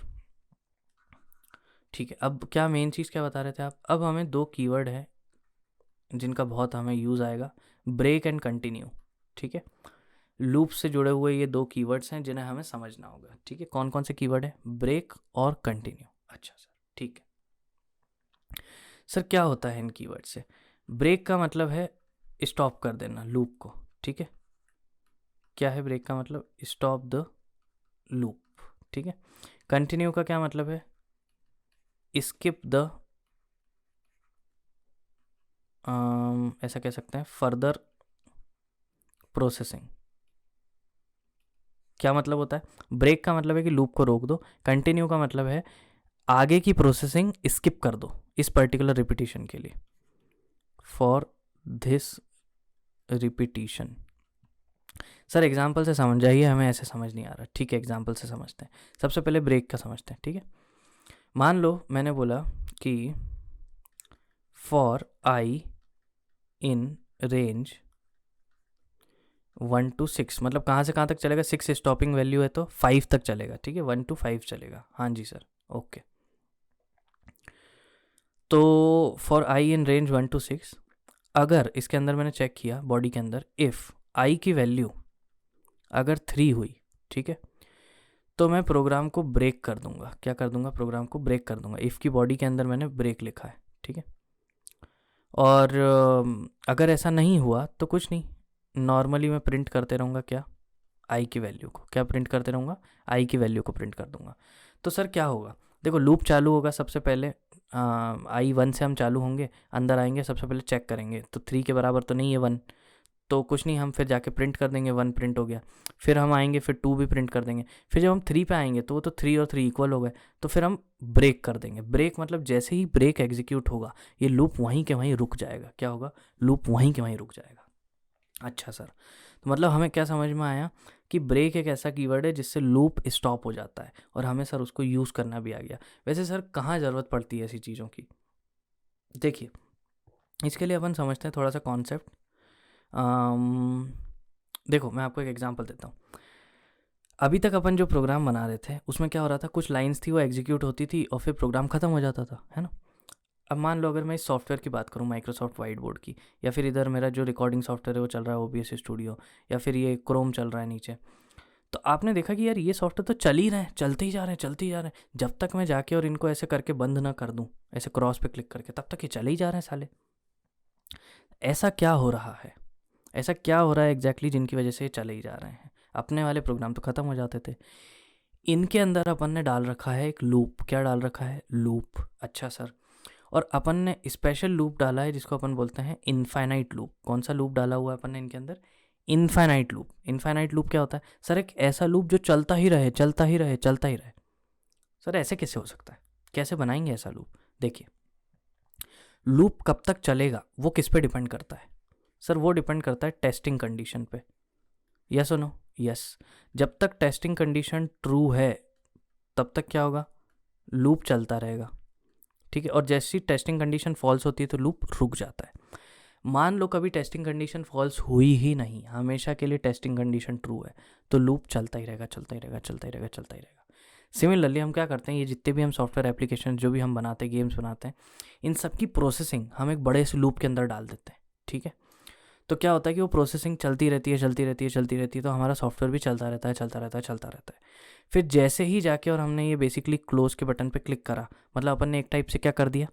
ठीक है, अब क्या मेन चीज़ क्या बता रहे थे आप? अब हमें दो कीवर्ड है जिनका बहुत हमें यूज़ आएगा, ब्रेक एंड कंटिन्यू। ठीक है, लूप से जुड़े हुए ये दो कीवर्ड्स हैं जिन्हें हमें समझना होगा। ठीक है, कौन कौन से कीवर्ड है? ब्रेक और कंटिन्यू। अच्छा सर, ठीक है सर, क्या होता है इन कीवर्ड से? ब्रेक का मतलब है स्टॉप कर देना लूप को। ठीक है, क्या है ब्रेक का मतलब? Stop the loop. ठीक है, कंटिन्यू का क्या मतलब है? स्किप द, ऐसा कह सकते हैं, फर्दर प्रोसेसिंग। क्या मतलब होता है? ब्रेक का मतलब है कि लूप को रोक दो, कंटिन्यू का मतलब है आगे की प्रोसेसिंग स्किप कर दो इस पर्टिकुलर रिपीटिशन के लिए, for this repetition. Sir example से समझ जाइए, हमें ऐसे समझ नहीं आ रहा। ठीक है, एग्जाम्पल से समझते हैं। सबसे पहले ब्रेक का समझते हैं। ठीक है, मान लो मैंने बोला कि for I in range 1 to 6, मतलब कहाँ से कहाँ तक चलेगा? 6 स्टॉपिंग वैल्यू है तो 5 तक चलेगा। ठीक है, 1 to 5 चलेगा। हाँ जी सर, ओके। तो for I in range 1 to 6, अगर इसके अंदर मैंने चेक किया बॉडी के अंदर, इफ़ आई की वैल्यू अगर 3 हुई, ठीक है, तो मैं प्रोग्राम को ब्रेक कर दूंगा। क्या कर दूंगा? प्रोग्राम को ब्रेक कर दूंगा। इफ़ की बॉडी के अंदर मैंने ब्रेक लिखा है। ठीक है, और अगर ऐसा नहीं हुआ तो कुछ नहीं, नॉर्मली मैं प्रिंट करते रहूँगा क्या? आई की वैल्यू को। क्या प्रिंट करते रहूँगा? आई की वैल्यू को प्रिंट कर दूंगा। तो सर क्या होगा? देखो लूप चालू होगा, सबसे पहले आई 1 से हम चालू होंगे, अंदर आएंगे, सबसे पहले चेक करेंगे तो 3 के बराबर तो नहीं है 1, तो कुछ नहीं, हम फिर जाके प्रिंट कर देंगे, 1 प्रिंट हो गया। फिर हम आएंगे, फिर 2 भी प्रिंट कर देंगे। फिर जब हम 3 पे आएंगे तो वो तो 3 और 3 इक्वल हो गए, तो फिर हम ब्रेक कर देंगे। ब्रेक मतलब जैसे ही ब्रेक एग्जीक्यूट होगा ये लूप वहीं के वहीं रुक जाएगा। क्या होगा? लूप वहीं के वहीं रुक जाएगा। अच्छा सर, तो मतलब हमें क्या समझ में आया कि ब्रेक एक ऐसा कीवर्ड है जिससे लूप स्टॉप हो जाता है, और हमें सर उसको यूज़ करना भी आ गया। वैसे सर कहाँ ज़रूरत पड़ती है ऐसी चीज़ों की? देखिए, इसके लिए अपन समझते हैं थोड़ा सा कॉन्सेप्ट। देखो मैं आपको एक एग्जांपल देता हूँ। अभी तक अपन जो प्रोग्राम बना रहे थे उसमें क्या हो रहा था, कुछ लाइंस थी वो एग्जीक्यूट होती थी और फिर प्रोग्राम ख़त्म हो जाता था, है ना। अब मान लो अगर मैं इस सॉफ्टवेयर की बात करूँ, माइक्रोसॉफ्ट वाइट बोर्ड की, या फिर इधर मेरा जो रिकॉर्डिंग सॉफ्टवेयर है वो चल रहा है OBS स्टूडियो, या फिर ये क्रोम चल रहा है नीचे, तो आपने देखा कि यार ये सॉफ्टवेयर तो चल ही रहे हैं, चलते ही जा रहे हैं, चलते ही जा रहे हैं। जब तक मैं जाके और इनको ऐसे करके बंद ना कर दूँ, ऐसे क्रॉस पे क्लिक करके, तब तक ये चले ही जा रहे हैं साले। ऐसा क्या हो रहा है? ऐसा क्या हो रहा है एग्जैक्टली जिनकी वजह से ये चले ही जा रहे हैं? अपने वाले प्रोग्राम तो ख़त्म हो जाते थे। इनके अंदर अपन ने डाल रखा है एक लूप। क्या डाल रखा है? लूप। अच्छा सर, और अपन ने स्पेशल लूप डाला है जिसको अपन बोलते हैं इनफाइनाइट लूप। कौन सा लूप डाला हुआ है अपन ने इनके अंदर? Infinite loop. इनफाइनाइट लूप क्या होता है सर? एक ऐसा लूप जो चलता ही रहे, चलता ही रहे, चलता ही रहे। सर ऐसे कैसे हो सकता है? कैसे बनाएंगे ऐसा लूप? देखिए, लूप कब तक चलेगा वो किस पे डिपेंड करता है? सर वो डिपेंड करता है टेस्टिंग कंडीशन पे। यस और नो? यस। जब तक टेस्टिंग कंडीशन ट्रू है तब तक क्या होगा? लूप चलता रहेगा। ठीक है, और जैसी टेस्टिंग कंडीशन फॉल्स होती है तो लूप रुक जाता है। मान लो कभी टेस्टिंग कंडीशन फॉल्स हुई ही नहीं, हमेशा के लिए टेस्टिंग कंडीशन ट्रू है, तो लूप चलता ही रहेगा, चलता ही रहेगा, चलता ही रहेगा, चलता ही रहेगा। सिमिलरली हम क्या करते हैं, ये जितने भी हम सॉफ्टवेयर एप्लीकेशन जो भी हम बनाते हैं, गेम्स बनाते हैं, इन सब की प्रोसेसिंग हम एक बड़े से लूप के अंदर डाल देते हैं। ठीक है, तो क्या होता है कि वो प्रोसेसिंग चलती रहती है चलती रहती है चलती रहती है, तो हमारा सॉफ्टवेयर भी चलता रहता है चलता रहता है चलता रहता है। फिर जैसे ही जाके और हमने ये बेसिकली क्लोज के बटन पे क्लिक करा, मतलब अपन ने एक टाइप से क्या कर दिया,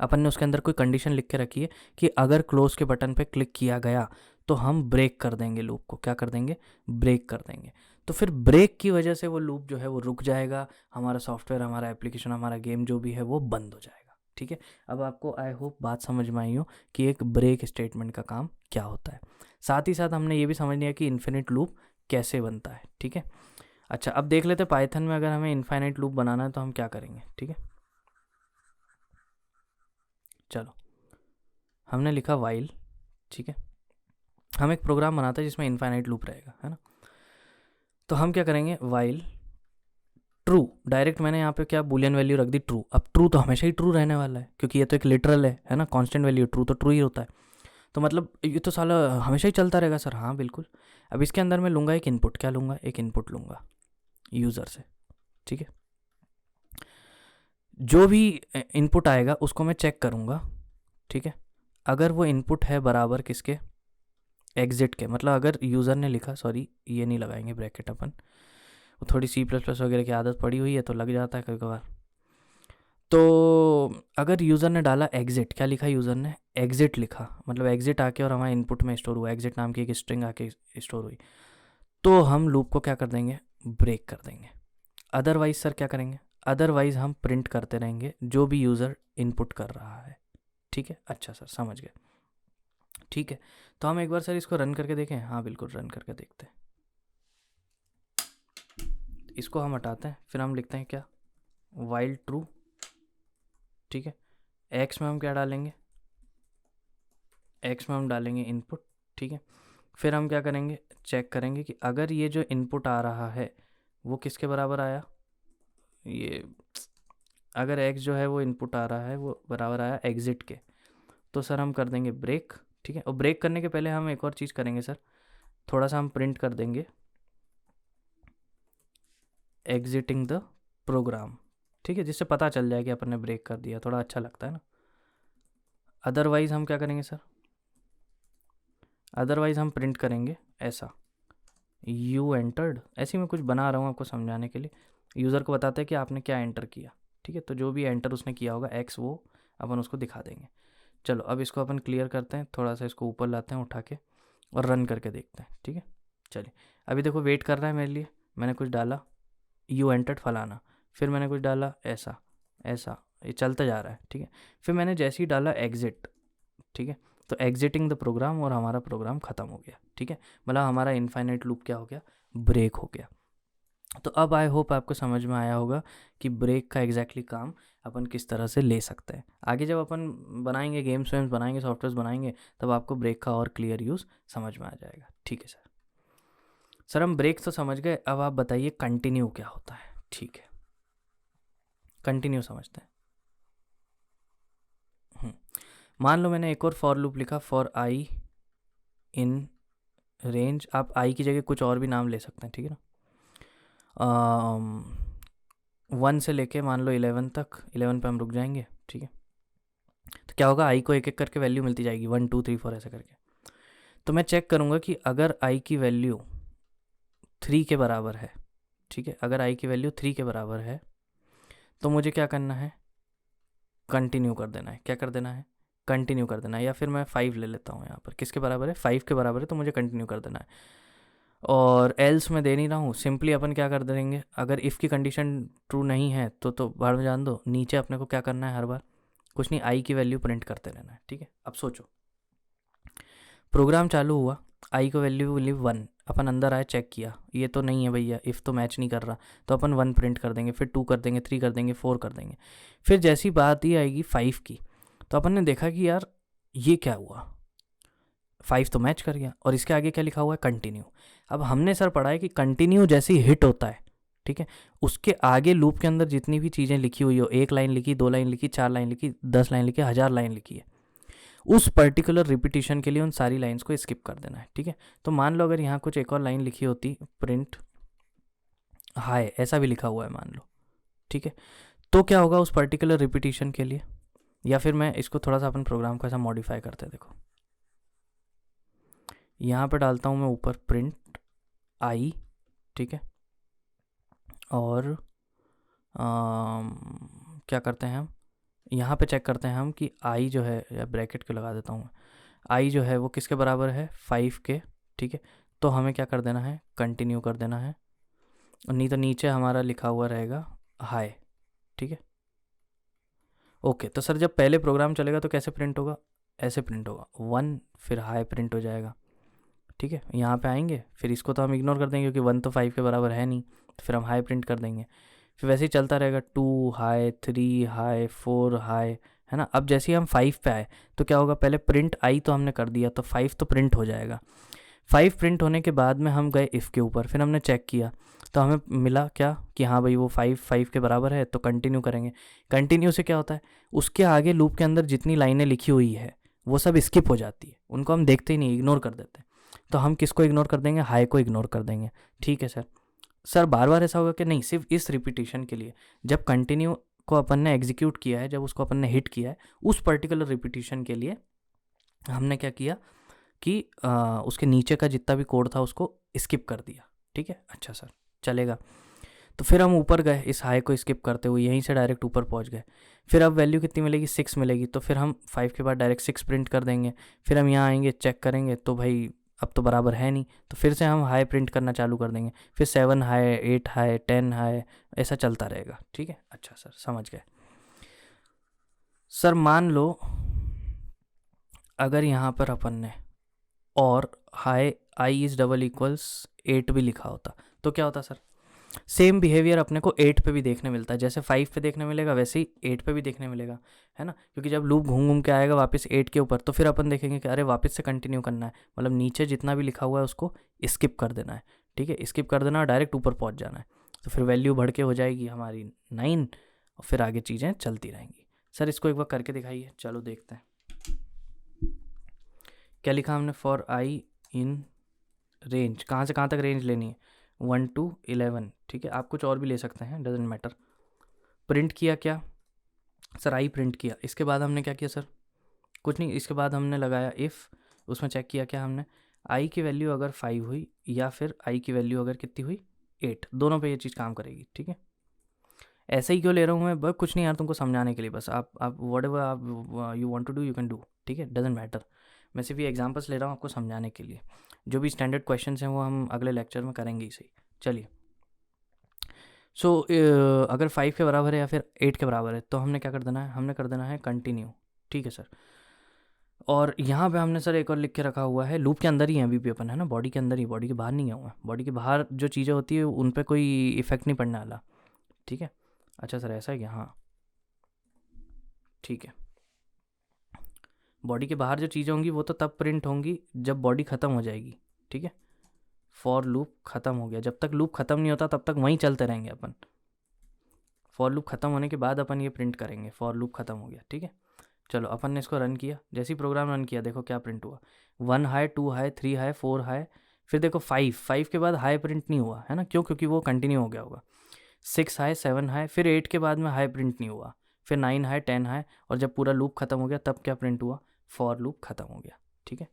अपन ने उसके अंदर कोई कंडीशन लिख के रखी है कि अगर क्लोज के बटन पे क्लिक किया गया तो हम ब्रेक कर देंगे लूप को, क्या कर देंगे, ब्रेक कर देंगे। तो फिर ब्रेक की वजह से वो लूप जो है वो रुक जाएगा, हमारा सॉफ्टवेयर, हमारा एप्लीकेशन, हमारा गेम जो भी है वो बंद हो जाएगा। ठीक है, अब आपको आई होप बात समझ में आई हो कि एक ब्रेक स्टेटमेंट का काम क्या होता है। साथ ही साथ हमने ये भी समझ लिया कि इन्फिनिट लूप कैसे बनता है। ठीक है, अच्छा अब देख लेते पाइथन में अगर हमें इनफाइनाइट लूप बनाना है तो हम क्या करेंगे। ठीक है, चलो हमने लिखा वाइल। ठीक है, हम एक प्रोग्राम बनाते हैं जिसमें इनफाइनाइट लूप रहेगा, है ना। तो हम क्या करेंगे, वाइल ट्रू, डायरेक्ट मैंने यहाँ पे क्या बुलियन वैल्यू रख दी ट्रू। अब ट्रू तो हमेशा ही ट्रू रहने वाला है क्योंकि ये तो एक लिटरल है ना, कांस्टेंट वैल्यू, ट्रू तो ट्रू ही होता है। तो मतलब ये तो साला हमेशा ही चलता रहेगा सर। हाँ बिल्कुल। अब इसके अंदर मैं लूँगा एक इनपुट, क्या लूँगा, एक इनपुट लूँगा यूज़र से। ठीक है, जो भी इनपुट आएगा उसको मैं चेक करूँगा। ठीक है, अगर वो इनपुट है बराबर किसके, एग्जिट के, मतलब अगर यूज़र ने लिखा, सॉरी ये नहीं लगाएंगे ब्रैकेट अपन, वो थोड़ी C++ वगैरह की आदत पड़ी हुई है तो लग जाता है कभी कभार। तो अगर यूज़र ने डाला एग्जिट, क्या लिखा यूज़र ने, एग्जिट लिखा, मतलब एग्जिट आके और हमारे इनपुट में स्टोर हुआ, एग्जिट नाम की एक स्ट्रिंग आके स्टोर हुई, तो हम लूप को क्या कर देंगे, ब्रेक कर देंगे। अदरवाइज सर क्या करेंगे, अदरवाइज हम प्रिंट करते रहेंगे जो भी यूज़र इनपुट कर रहा है। ठीक है, अच्छा सर समझ गए। ठीक है, तो हम एक बार सर इसको रन करके देखें। हाँ बिल्कुल, रन करके देखते हैं। इसको हम हटाते हैं, फिर हम लिखते हैं क्या, वाइल ट्रू। ठीक है, एक्स में हम क्या डालेंगे, एक्स में हम डालेंगे इनपुट। ठीक है, फिर हम क्या करेंगे, चेक करेंगे कि अगर ये जो इनपुट आ रहा है वो किसके बराबर आया, ये अगर एक्स जो है वो इनपुट आ रहा है वो बराबर आया एग्जिट के, तो सर हम कर देंगे ब्रेक। ठीक है, और ब्रेक करने के पहले हम एक और चीज़ करेंगे सर, थोड़ा सा हम प्रिंट कर देंगे एग्जिटिंग द प्रोग्राम। ठीक है, जिससे पता चल जाए कि अपन ने ब्रेक कर दिया, थोड़ा अच्छा लगता है ना। अदरवाइज़ हम क्या करेंगे सर, अदरवाइज़ हम प्रिंट करेंगे ऐसा, यू एंटर्ड, ऐसे ही मैं कुछ बना रहा हूँ आपको समझाने के लिए। यूज़र को बताते हैं कि आपने क्या एंटर किया। ठीक है, तो जो भी एंटर उसने किया होगा एक्स, वो अपन उसको दिखा देंगे। चलो अब इसको अपन क्लियर करते हैं, थोड़ा सा इसको ऊपर लाते हैं उठा के और रन करके देखते हैं। ठीक है, चलिए अभी देखो वेट कर रहा है मेरे लिए। मैंने कुछ डाला, यू एंटर्ड फलाना, फिर मैंने कुछ डाला ऐसा ऐसा, ये चलता जा रहा है। ठीक है, फिर मैंने जैसे ही डाला एग्जिट, ठीक है, तो एग्जिटिंग द प्रोग्राम, और हमारा प्रोग्राम ख़त्म हो गया। ठीक है, मतलब हमारा इनफाइनाइट लूप क्या हो गया, ब्रेक हो गया। तो अब आई होप आपको समझ में आया होगा कि ब्रेक का एग्जैक्टली काम अपन किस तरह से ले सकते हैं। आगे जब अपन बनाएंगे गेम्स वेम्स बनाएंगे, सॉफ्टवेयर बनाएंगे, तब आपको ब्रेक का और क्लियर यूज़ समझ में आ जाएगा। ठीक है सर, सर हम ब्रेक तो समझ गए, अब आप बताइए कंटिन्यू क्या होता है। ठीक है, कंटिन्यू समझते हैं। मान लो मैंने एक और फॉर लूप लिखा, फॉर आई इन रेंज, आप आई की जगह कुछ और भी नाम ले सकते हैं। ठीक है ना, 1 से लेके मान लो 11 तक, 11 पे हम रुक जाएंगे। ठीक है, तो क्या होगा, आई को एक एक करके वैल्यू मिलती जाएगी, 1 2 3 4 ऐसे करके। तो मैं चेक करूँगा कि अगर आई की वैल्यू 3 के बराबर है, ठीक है, अगर आई की वैल्यू 3 के बराबर है तो मुझे क्या करना है, कंटिन्यू कर देना है। क्या कर देना है, कंटिन्यू कर देना है। या फिर मैं 5 ले लेता हूँ, यहाँ पर किसके बराबर है, 5 के बराबर है, तो मुझे कंटिन्यू कर देना है। और एल्स मैं दे नहीं रहा हूँ, सिंपली अपन क्या कर देंगे, अगर इफ़ की कंडीशन ट्रू नहीं है तो बाहर में जान दो, नीचे अपने को क्या करना है, हर बार कुछ नहीं, आई की वैल्यू प्रिंट करते रहना है। ठीक है, अब सोचो प्रोग्राम चालू हुआ, आई को वैल्यू मिली 1, अपन अंदर आए चेक किया, ये तो नहीं है भैया, इफ़ तो मैच नहीं कर रहा, तो अपन 1 प्रिंट कर देंगे, फिर 2 कर देंगे, 3 कर देंगे, 4 कर देंगे। फिर जैसी बात ही आएगी 5 की, तो अपन ने देखा कि यार ये क्या हुआ, 5 तो मैच कर गया, और इसके आगे क्या लिखा हुआ है, कंटिन्यू। अब हमने सर पढ़ा है कि कंटिन्यू जैसे ही हिट होता है, ठीक है, उसके आगे लूप के अंदर जितनी भी चीज़ें लिखी हुई हो, 1 लाइन लिखी, 2 लाइन लिखी, 4 लाइन लिखी, 10 लाइन लिखी, 1000 लाइन लिखी है, उस पर्टिकुलर रिपीटिशन के लिए उन सारी लाइंस को स्किप कर देना है। ठीक है, तो मान लो अगर यहाँ कुछ एक और लाइन लिखी होती, प्रिंट हाय ऐसा भी लिखा हुआ है मान लो, ठीक है, तो क्या होगा उस पर्टिकुलर रिपीटिशन के लिए, या फिर मैं इसको थोड़ा सा अपन प्रोग्राम को ऐसा मॉडिफाई करते हैं, देखो यहाँ पे डालता हूँ मैं ऊपर प्रिंट आई, ठीक है। और क्या करते हैं हम, यहाँ पे चेक करते हैं हम कि आई जो है, या ब्रैकेट क्यों लगा देता हूँ, आई जो है वो किसके बराबर है, 5 के, ठीक है। तो हमें क्या कर देना है, कंटिन्यू कर देना है, और नहीं तो नीचे हमारा लिखा हुआ रहेगा हाई, ठीक है। ओके, तो सर जब पहले प्रोग्राम चलेगा तो कैसे प्रिंट होगा, ऐसे प्रिंट होगा 1, फिर हाई प्रिंट हो जाएगा, ठीक है। यहाँ पे आएंगे, फिर इसको तो हम इग्नोर कर देंगे क्योंकि 1 तो 5 के बराबर है नहीं, तो फिर हम हाई प्रिंट कर देंगे। फिर वैसे ही चलता रहेगा, 2 हाई, 3 हाई, 4 हाई, है ना। अब जैसे ही हम 5 पे आए तो क्या होगा, पहले प्रिंट आई तो हमने कर दिया, तो 5 तो प्रिंट हो जाएगा। 5 प्रिंट होने के बाद में हम गए इफ़ के ऊपर, फिर हमने चेक किया तो हमें मिला क्या कि हाँ भाई वो 5 के बराबर है, तो कंटिन्यू करेंगे। कंटिन्यू से क्या होता है, उसके आगे लूप के अंदर जितनी लाइनें लिखी हुई है वो सब स्किप हो जाती है, उनको हम देखते ही नहीं, इग्नोर कर देते हैं। तो हम किसको इग्नोर कर देंगे, हाई को इग्नोर कर देंगे, ठीक है सर। सर बार बार ऐसा होगा कि नहीं, सिर्फ इस रिपीटिशन के लिए, जब कंटिन्यू को अपन ने एग्जीक्यूट किया है, जब उसको अपन ने हिट किया है, उस पर्टिकुलर रिपीटिशन के लिए हमने क्या किया कि उसके नीचे का जितना भी कोड था उसको स्किप कर दिया, ठीक है। अच्छा सर, चलेगा। तो फिर हम ऊपर गए, इस हाई को स्किप करते हुए यहीं से डायरेक्ट ऊपर पहुंच गए। फिर अब वैल्यू कितनी मिलेगी, 6 मिलेगी, तो फिर हम 5 के बाद डायरेक्ट 6 प्रिंट कर देंगे। फिर हम यहाँ आएंगे, चेक करेंगे तो भाई अब तो बराबर है नहीं, तो फिर से हम हाई प्रिंट करना चालू कर देंगे। फिर 7 हाई, 8 हाई, 10 हाई, ऐसा चलता रहेगा, ठीक है। अच्छा सर, समझ गए। सर मान लो अगर यहाँ पर अपन ने और high I is double equals 8 भी लिखा होता तो क्या होता सर, सेम बिहेवियर अपने को 8 पे भी देखने मिलता है, जैसे 5 पे देखने मिलेगा वैसे ही 8 पे भी देखने मिलेगा, है ना। क्योंकि जब लूप घूम घूम के आएगा वापस 8 के ऊपर, तो फिर अपन देखेंगे कि अरे वापस से कंटिन्यू करना है, मतलब नीचे जितना भी लिखा हुआ है उसको स्किप कर देना है, ठीक है। स्किप कर देना और डायरेक्ट ऊपर पहुंच जाना है, तो फिर वैल्यू बढ़ के हो जाएगी हमारी 9, और फिर आगे चीज़ें चलती रहेंगी। सर इसको एक बार करके दिखाइए, चलो देखते हैं। क्या लिखा हमने, फॉर आई इन रेंज, कहाँ से कहाँ तक रेंज लेनी है, 1 to 11, ठीक है। आप कुछ और भी ले सकते हैं, डजेंट मैटर। प्रिंट किया क्या सर, आई प्रिंट किया। इसके बाद हमने क्या किया सर, कुछ नहीं, इसके बाद हमने लगाया इफ़, उसमें चेक किया क्या हमने, आई की वैल्यू अगर 5 हुई या फिर आई की वैल्यू अगर कितनी हुई 8, दोनों पे ये चीज़ काम करेगी, ठीक है। ऐसे ही क्यों ले रहा हूँ मैं, बस कुछ नहीं यार, तुमको समझाने के लिए, बस आप व्हाटएवर आप you want to do you can do, ठीक है, डजेंट मैटर। मैं सिर्फ ये एग्जांपल्स ले रहा हूँ आपको समझाने के लिए, जो भी स्टैंडर्ड क्वेश्चंस हैं वो हम अगले लेक्चर में करेंगे ही सही। चलिए, सो अगर 5 के बराबर है या फिर 8 के बराबर है तो हमने क्या कर देना है, हमने कर देना है कंटिन्यू, ठीक है सर। और यहाँ पे हमने सर एक और लिख के रखा हुआ है, लूप के अंदर ही है अभी भी अपन, है ना, बॉडी के अंदर ही, बॉडी के बाहर नहीं गया हुआ, बॉडी के बाहर जो चीज़ें होती है उन पर कोई इफेक्ट नहीं पड़ने वाला, ठीक है। अच्छा सर ऐसा है क्या, हाँ ठीक है। बॉडी के बाहर जो चीज़ें होंगी वो तो तब प्रिंट होंगी जब बॉडी ख़त्म हो जाएगी, ठीक है। फॉर लूप ख़त्म हो गया, जब तक लूप ख़त्म नहीं होता तब तक वहीं चलते रहेंगे अपन। फॉर लूप ख़त्म होने के बाद अपन ये प्रिंट करेंगे, फॉर लूप ख़त्म हो गया, ठीक है। चलो अपन ने इसको रन किया, जैसे ही प्रोग्राम रन किया देखो क्या प्रिंट हुआ, 1 हाई, 2 हाई, 3 हाई, 4 हाई, फिर देखो 5 के बाद हाई प्रिंट नहीं हुआ, है ना, क्यों, क्योंकि वो कंटिन्यू हो गया होगा। 6 हाई, 7 हाई, फिर 8 के बाद में हाई प्रिंट नहीं हुआ, फिर 9 हाई, 10 हाई, और जब पूरा लूप ख़त्म हो गया तब क्या प्रिंट हुआ, फॉर लूप ख़त्म हो गया, ठीक है।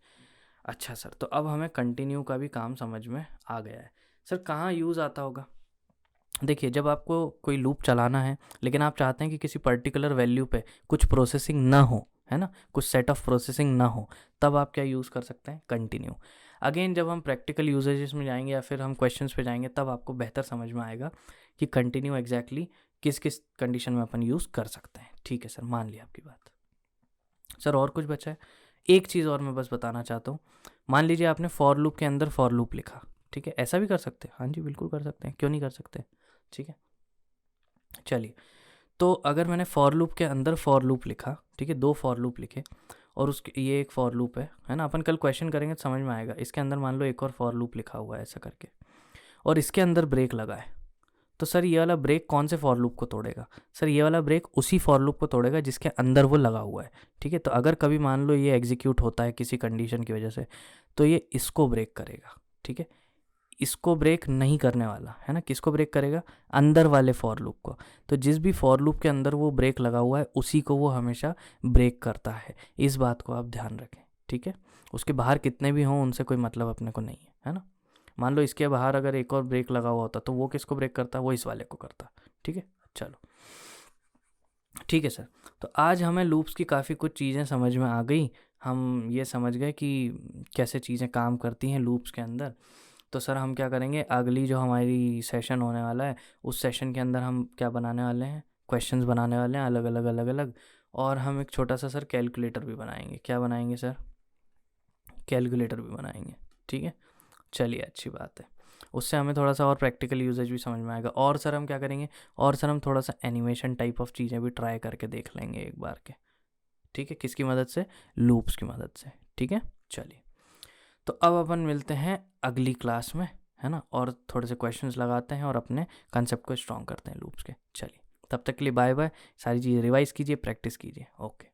अच्छा सर, तो अब हमें कंटिन्यू का भी काम समझ में आ गया है। सर कहाँ यूज़ आता होगा, देखिए जब आपको कोई लूप चलाना है लेकिन आप चाहते हैं कि किसी पर्टिकुलर वैल्यू पे कुछ प्रोसेसिंग ना हो, है ना, कुछ सेट ऑफ प्रोसेसिंग ना हो, तब आप क्या यूज़ कर सकते हैं, कंटिन्यू। अगेन जब हम प्रैक्टिकल यूजेजेस में जाएंगे या फिर हम क्वेश्चंस पे जाएंगे तब आपको बेहतर समझ में आएगा कि कंटिन्यू एग्जैक्टली किस किस कंडीशन में अपन यूज़ कर सकते हैं, ठीक है सर, मान लिया आपकी बात। सर और कुछ बचा है, एक चीज़ और मैं बस बताना चाहता हूँ। मान लीजिए आपने फॉर लूप के अंदर फॉर लूप लिखा, ठीक है, ऐसा भी कर सकते हैं, हाँ जी बिल्कुल कर सकते हैं, क्यों नहीं कर सकते, ठीक है। चलिए, तो अगर मैंने फॉर लूप के अंदर फॉर लूप लिखा, ठीक है, 2 फॉर लूप लिखे, और उसके ये एक फॉर लूप है ना, अपन कल क्वेश्चन करेंगे तो समझ में आएगा। इसके अंदर मान लो एक और फॉर लूप लिखा हुआ है ऐसा करके, और इसके अंदर ब्रेक लगा है, तो सर ये वाला ब्रेक कौन से फॉर लूप को तोड़ेगा, सर ये वाला ब्रेक उसी फॉर लूप को तोड़ेगा जिसके अंदर वो लगा हुआ है, ठीक है। तो अगर कभी मान लो ये एग्जीक्यूट होता है किसी कंडीशन की वजह से, तो ये इसको ब्रेक करेगा, ठीक है, इसको ब्रेक नहीं करने वाला, है ना, किसको ब्रेक करेगा, अंदर वाले फॉर लूप को। तो जिस भी फॉर लूप के अंदर वो ब्रेक लगा हुआ है उसी को वो हमेशा ब्रेक करता है, इस बात को आप ध्यान रखें, ठीक है। उसके बाहर कितने भी हों उनसे कोई मतलब अपने को नहीं है ना। मान लो इसके बाहर अगर एक और ब्रेक लगा हुआ होता तो वो किसको ब्रेक करता, वो इस वाले को करता। ठीक है, चलो ठीक है सर। तो आज हमें लूप्स की काफ़ी कुछ चीज़ें समझ में आ गई। हम ये समझ गए कि कैसे चीज़ें काम करती हैं लूप्स के अंदर। तो सर हम क्या करेंगे, अगली जो हमारी सेशन होने वाला है उस सेशन के अंदर हम क्या बनाने वाले हैं, क्वेश्चंस बनाने वाले हैं अलग अलग अलग अलग। और हम एक छोटा सा सर कैलकुलेटर भी बनाएंगे। क्या बनाएंगे सर, कैलकुलेटर भी बनाएंगे। ठीक है, चलिए अच्छी बात है। उससे हमें थोड़ा सा और प्रैक्टिकल यूजेज भी समझ में आएगा। और सर हम क्या करेंगे, और सर हम थोड़ा सा एनिमेशन टाइप ऑफ चीज़ें भी ट्राई करके देख लेंगे एक बार के। ठीक है, किसकी मदद से, लूप्स की मदद से। ठीक है, चलिए तो अब अपन मिलते हैं अगली क्लास में, है ना, और थोड़े से क्वेश्चंस लगाते हैं और अपने कंसेप्ट को स्ट्रॉन्ग करते हैं लूप्स के। चलिए तब तक के लिए बाय बाय। सारी चीज़ें रिवाइज कीजिए, प्रैक्टिस कीजिए। ओके।